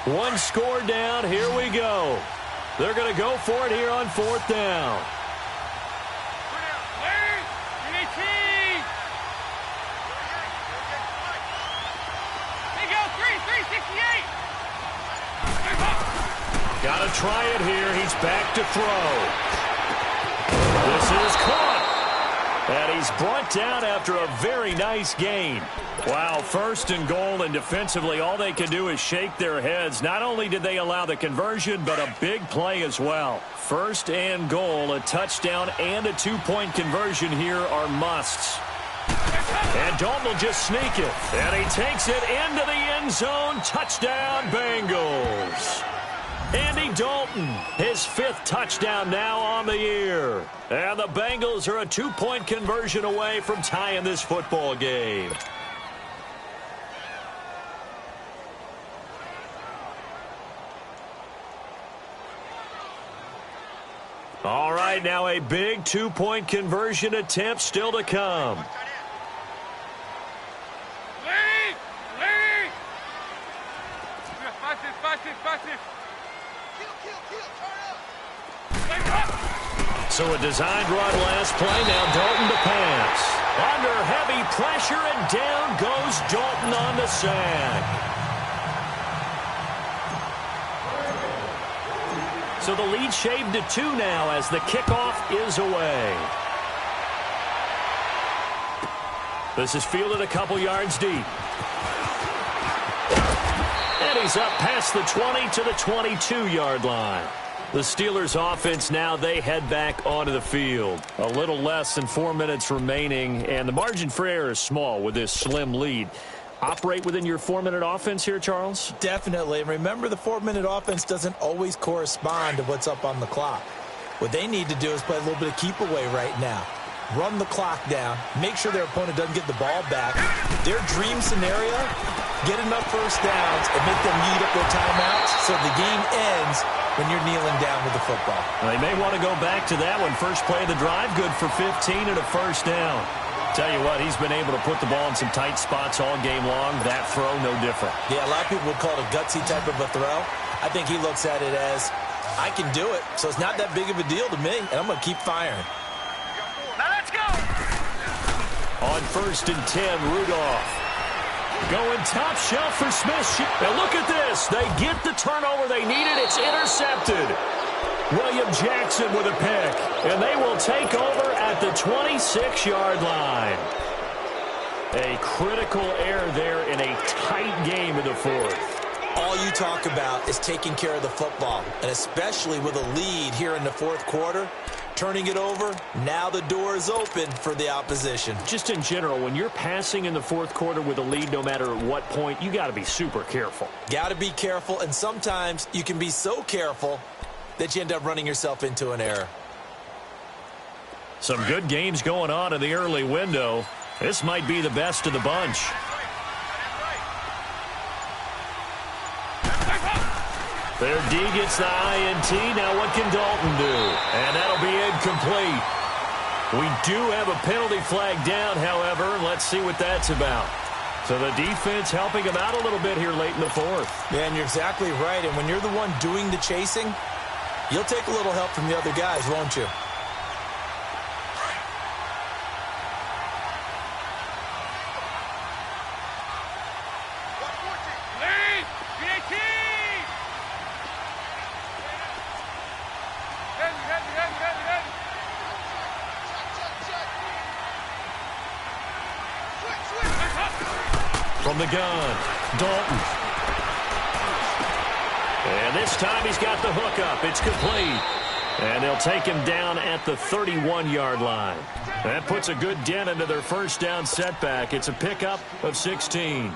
One score down. Here we go. They're going to go for it here on 4th down. Got to try it here. He's back to throw. This is caught. And he's brought down after a very nice gain. Wow, 1st and goal, and defensively all they can do is shake their heads. Not only did they allow the conversion, but a big play as well. 1st and goal, a touchdown and a 2-point conversion here are musts. And Dalton will just sneak it. And he takes it into the end zone. Touchdown, Bengals. Andy Dalton, his 5th touchdown now on the year. And the Bengals are a 2-point conversion away from tying this football game. All right, now a big 2-point conversion attempt still to come. So a designed run last play. Now Dalton to pass. Under heavy pressure, and down goes Dalton on the sack. So the lead shaved to 2 now as the kickoff is away. This is fielded a couple yards deep. And he's up past the 20 to the 22-yard line. The Steelers offense now, they head back onto the field. A little less than 4 minutes remaining, and the margin for error is small with this slim lead. Operate within your 4-minute offense here, Charles? Definitely. And remember, the 4-minute offense doesn't always correspond to what's up on the clock. What they need to do is play a little bit of keep away right now. Run the clock down. Make sure their opponent doesn't get the ball back. Their dream scenario, get enough first downs and make them eat up their timeouts so the game ends when you're kneeling down with the football. Well, they may want to go back to that one. First play of the drive, good for 15 and a first down. Tell you what, he's been able to put the ball in some tight spots all game long. That throw, no different. Yeah, a lot of people would call it a gutsy type of a throw. I think he looks at it as, I can do it, so it's not that big of a deal to me, and I'm going to keep firing. Now let's go! On 1st and 10, Rudolph. Going top shelf for Smith. And look at this. They get the turnover they needed. It's intercepted. William Jackson with a pick. And they will take over at the 26-yard line. A critical error there in a tight game in the 4th. All you talk about is taking care of the football, and especially with a lead here in the 4th quarter. Turning it over, now the door is open for the opposition. Just in general, when you're passing in the 4th quarter with a lead, no matter at what point, you got to be super careful. Got to be careful, and sometimes you can be so careful that you end up running yourself into an error. Some good games going on in the early window. This might be the best of the bunch. Their D gets the INT. Now what can Dalton do? And that'll be incomplete. We do have a penalty flag down, however. Let's see what that's about. So the defense helping him out a little bit here late in the fourth. Yeah, and you're exactly right. And when you're the one doing the chasing, you'll take a little help from the other guys, won't you? From the gun, Dalton. And this time he's got the hook up. It's complete. And they'll take him down at the 31-yard line. That puts a good dent into their first down setback. It's a pickup of 16.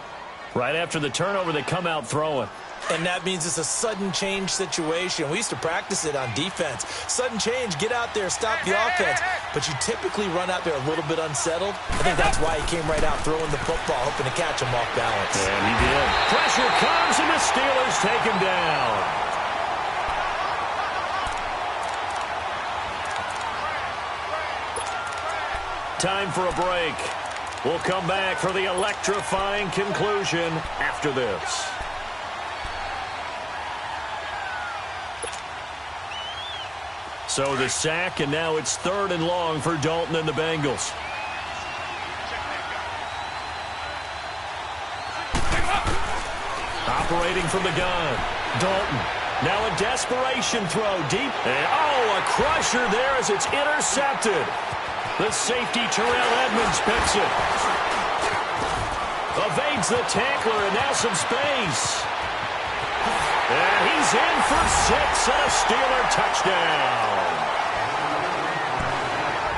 Right after the turnover, they come out throwing. And that means it's a sudden change situation. We used to practice it on defense. Sudden change, get out there, stop the offense. But you typically run out there a little bit unsettled. I think that's why he came right out throwing the football, hoping to catch him off balance. And he did. Pressure comes, and the Steelers take him down. Time for a break. We'll come back for the electrifying conclusion after this. So the sack, and now it's 3rd and long for Dalton and the Bengals. Operating from the gun, Dalton. Now a desperation throw deep. And, a crusher there as it's intercepted. The safety, Terrell Edmonds, picks it. Evades the tackler, and now some space. And he's in for 6 and a Steeler touchdown.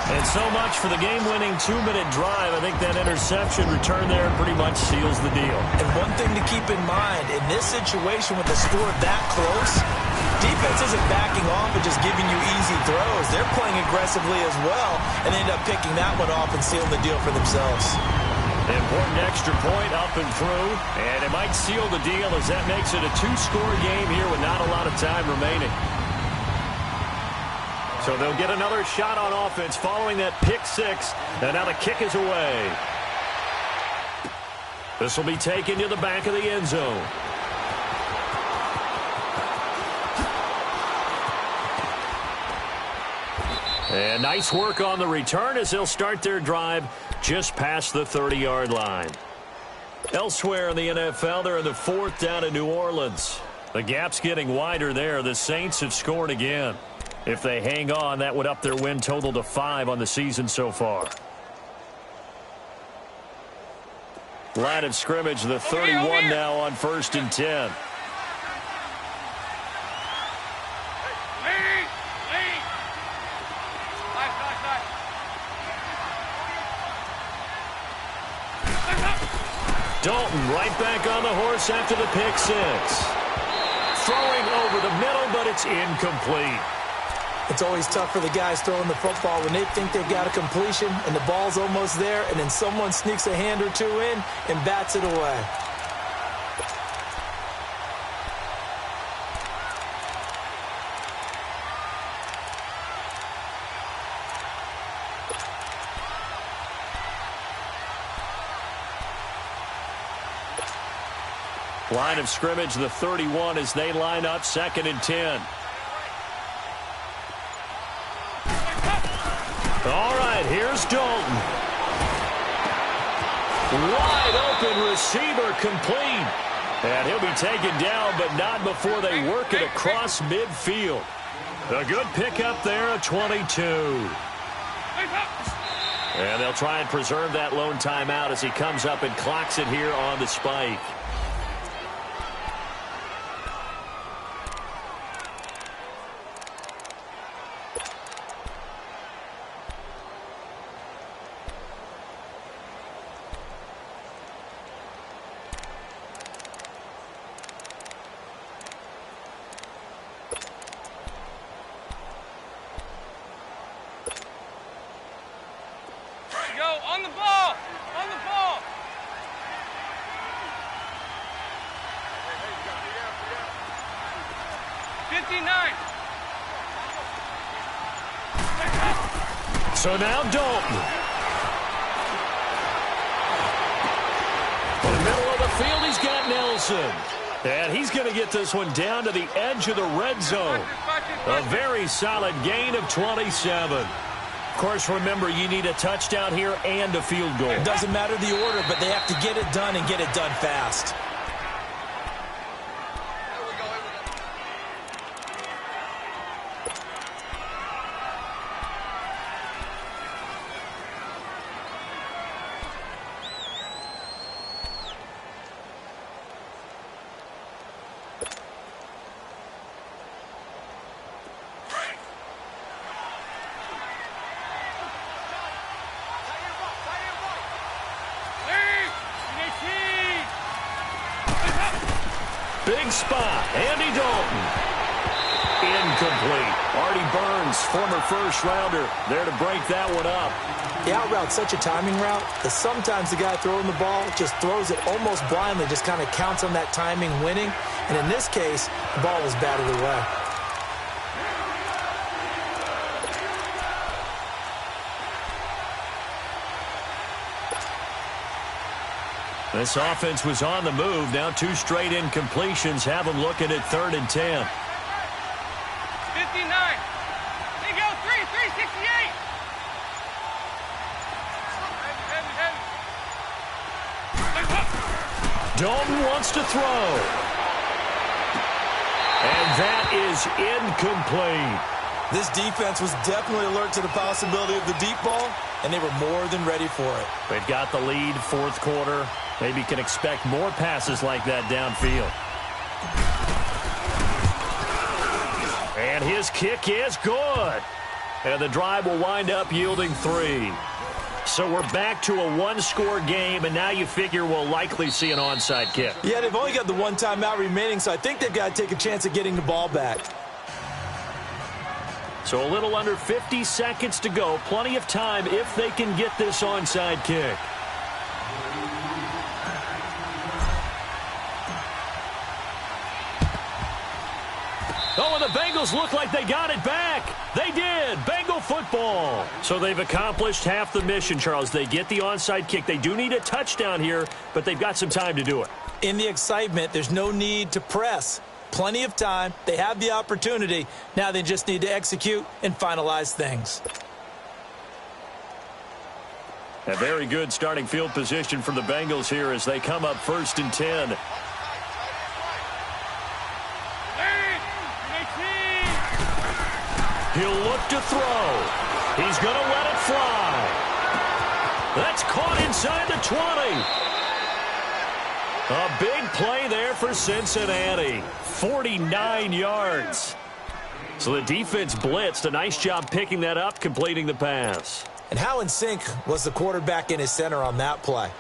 And so much for the game-winning 2-minute drive. I think that interception return there pretty much seals the deal. And one thing to keep in mind, in this situation with the score that close, defense isn't backing off and just giving you easy throws. They're playing aggressively as well and end up picking that one off and sealing the deal for themselves. Important extra point up and through, and it might seal the deal as that makes it a 2-score game here with not a lot of time remaining. So they'll get another shot on offense following that pick 6, and now the kick is away. This will be taken to the back of the end zone. And nice work on the return as they'll start their drive just past the 30-yard line. Elsewhere in the NFL, they're in the 4th down in New Orleans. The gap's getting wider there. The Saints have scored again. If they hang on, that would up their win total to 5 on the season so far. Line of scrimmage, the 31 now on 1st and 10. Dalton right back on the horse after the pick 6. Throwing over the middle, but it's incomplete. It's always tough for the guys throwing the football when they think they've got a completion and the ball's almost there, and then someone sneaks a hand or two in and bats it away. Line of scrimmage, the 31 as they line up 2nd and 10. All right, here's Dalton. Wide open receiver complete. And he'll be taken down, but not before they work it across midfield. A good pickup there, a 22. And they'll try and preserve that lone timeout as he comes up and clocks it here on the spike. On the ball! On the ball! So now Dalton. Wilson. And he's going to get this one down to the edge of the red zone. A very solid gain of 27. Of course, remember, you need a touchdown here and a field goal. It doesn't matter the order, but they have to get it done and get it done fast. Big spot, Andy Dalton. Incomplete. Artie Burns, former first-rounder, there to break that one up. The out route's such a timing route that sometimes the guy throwing the ball just throws it almost blindly, just kind of counts on that timing winning. And in this case, the ball was batted away. This offense was on the move. Now 2 straight incompletions have them looking at 3rd and 10. 59. They go 368. Dalton wants to throw. And that is incomplete. This defense was definitely alert to the possibility of the deep ball, and they were more than ready for it. They've got the lead, 4th quarter. Maybe can expect more passes like that downfield. And his kick is good. And the drive will wind up yielding 3. So we're back to a 1-score game, and now you figure we'll likely see an onside kick. Yeah, they've only got the 1 timeout remaining, so I think they've got to take a chance at getting the ball back. So a little under 50 seconds to go. Plenty of time if they can get this onside kick. Oh, and the Bengals look like they got it back. They did. Bengal football. So they've accomplished half the mission, Charles. They get the onside kick. They do need a touchdown here, but they've got some time to do it. In the excitement, there's no need to press. Plenty of time. They have the opportunity. Now they just need to execute and finalize things. A very good starting field position for the Bengals here as they come up 1st and 10. He'll look to throw. He's going to let it fly. That's caught inside the 20. A big play there for Cincinnati. 49 yards. So the defense blitzed. A nice job picking that up, completing the pass. And how in sync was the quarterback and his center on that play?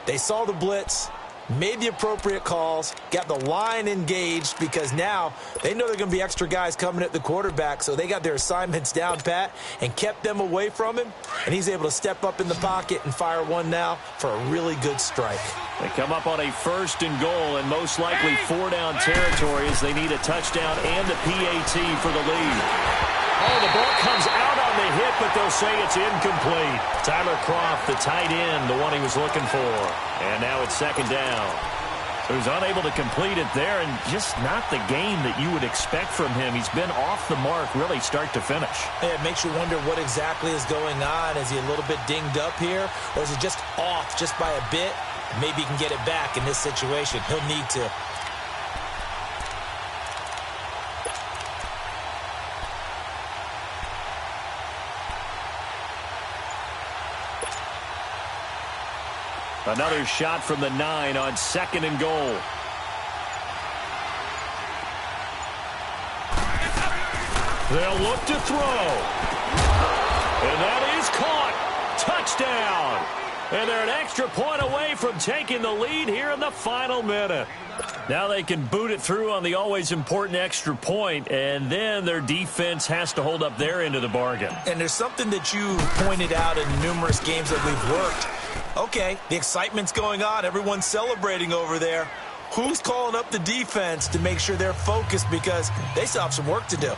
They saw the blitz, made the appropriate calls, got the line engaged because now they know they're going to be extra guys coming at the quarterback, so they got their assignments down pat and kept them away from him, and he's able to step up in the pocket and fire one now for a really good strike. They come up on a 1st and goal and most likely 4-down territory as they need a touchdown and a PAT for the lead. Oh, the ball comes out on the hit, but they'll say it's incomplete. Tyler Kroft, the tight end, the one he was looking for. And now it's 2nd down. So he's unable to complete it there, and just not the game that you would expect from him. He's been off the mark really start to finish. Yeah, it makes you wonder what exactly is going on. Is he a little bit dinged up here, or is it just off just by a bit? Maybe he can get it back in this situation. He'll need to. Another shot from the 9 on 2nd and goal. They'll look to throw. And that is caught. Touchdown. And they're an extra point away from taking the lead here in the final minute. Now they can boot it through on the always important extra point, and then their defense has to hold up their end of the bargain. And there's something that you pointed out in numerous games that we've worked. Okay, the excitement's going on. Everyone's celebrating over there. Who's calling up the defense to make sure they're focused because they still have some work to do?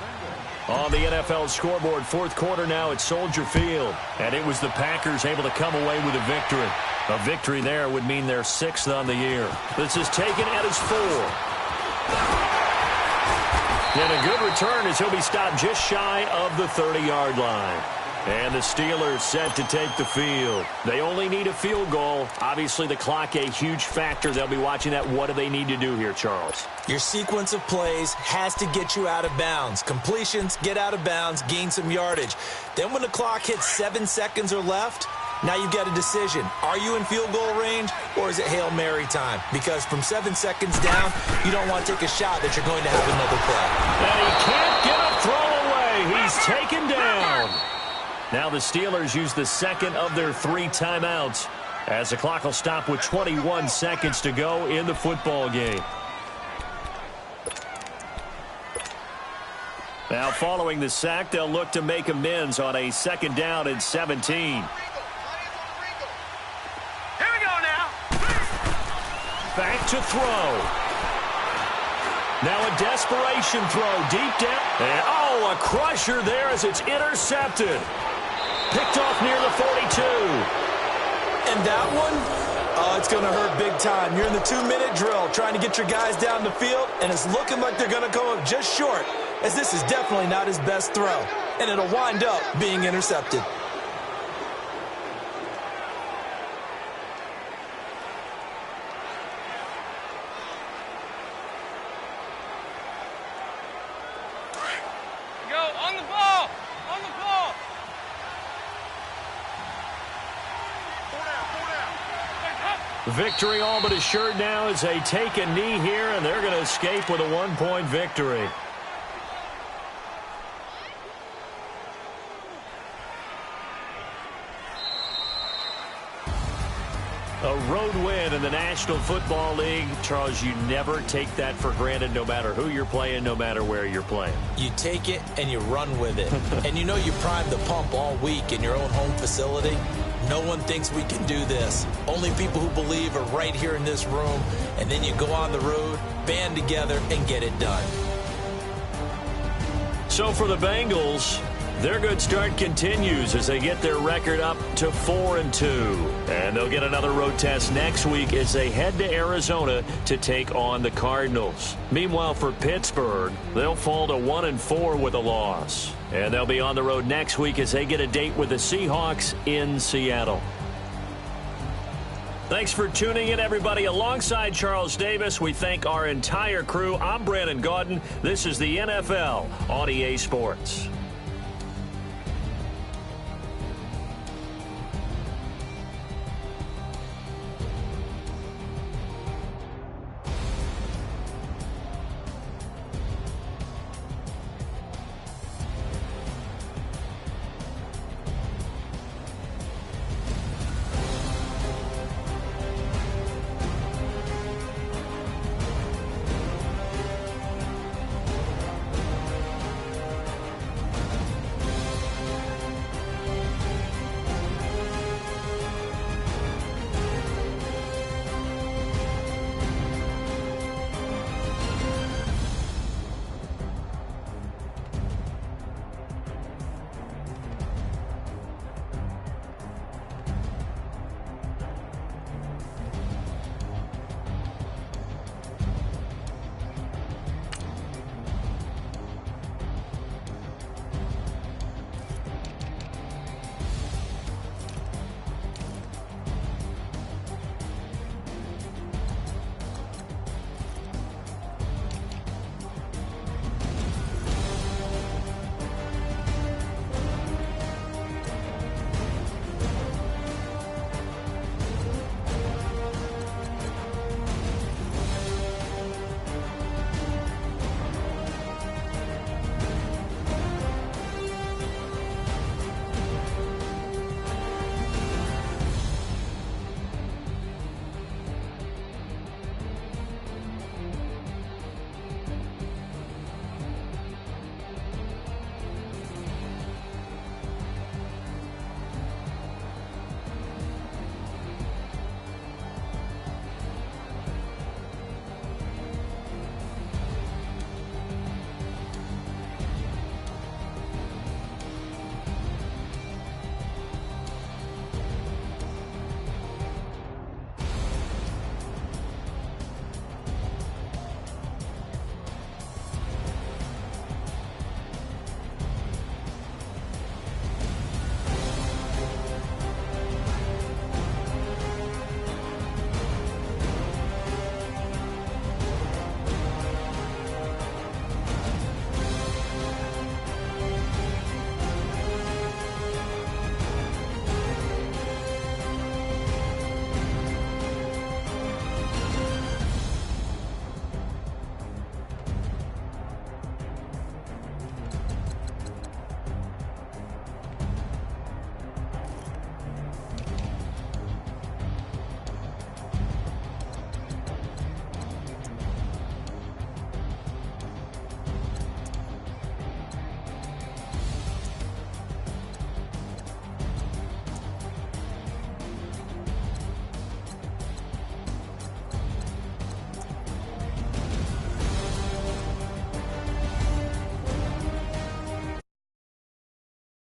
On the NFL scoreboard, 4th quarter now at Soldier Field. And it was the Packers able to come away with a victory. A victory there would mean they're 6th on the year. This is taken at his 4. And a good return as he'll be stopped just shy of the 30-yard line. And the Steelers set to take the field. They only need a field goal. Obviously, the clock a huge factor. They'll be watching that. What do they need to do here, Charles? Your sequence of plays has to get you out of bounds. Completions, get out of bounds, gain some yardage. Then when the clock hits 7 seconds or left, now you've got a decision. Are you in field goal range, or is it Hail Mary time? Because from 7 seconds down, you don't want to take a shot that you're going to have another play. And he can't get a throw away. He's taken down. Now the Steelers use the second of their 3 timeouts as the clock will stop with 21 seconds to go in the football game. Now following the sack, they'll look to make amends on a 2nd down and 17. Back to throw. Now a desperation throw deep down. And, oh, a crusher there as it's intercepted. Picked off near the 42. And that one, it's going to hurt big time. You're in the 2-minute drill trying to get your guys down the field, and it's looking like they're going to go up just short, as this is definitely not his best throw. And it'll wind up being intercepted. Victory all but assured now as they take a knee here, and they're going to escape with a 1-point victory. A road win in the National Football League. Charles, you never take that for granted no matter who you're playing, no matter where you're playing. You take it and you run with it. And you know you primed the pump all week in your own home facility. No one thinks we can do this. Only people who believe are right here in this room. And then you go on the road, band together, and get it done. So for the Bengals, their good start continues as they get their record up to 4-2. And they'll get another road test next week as they head to Arizona to take on the Cardinals. Meanwhile, for Pittsburgh, they'll fall to 1-4 with a loss. And they'll be on the road next week as they get a date with the Seahawks in Seattle. Thanks for tuning in, everybody. Alongside Charles Davis, we thank our entire crew. I'm Brandon Gaudin. This is the NFL on EA Sports.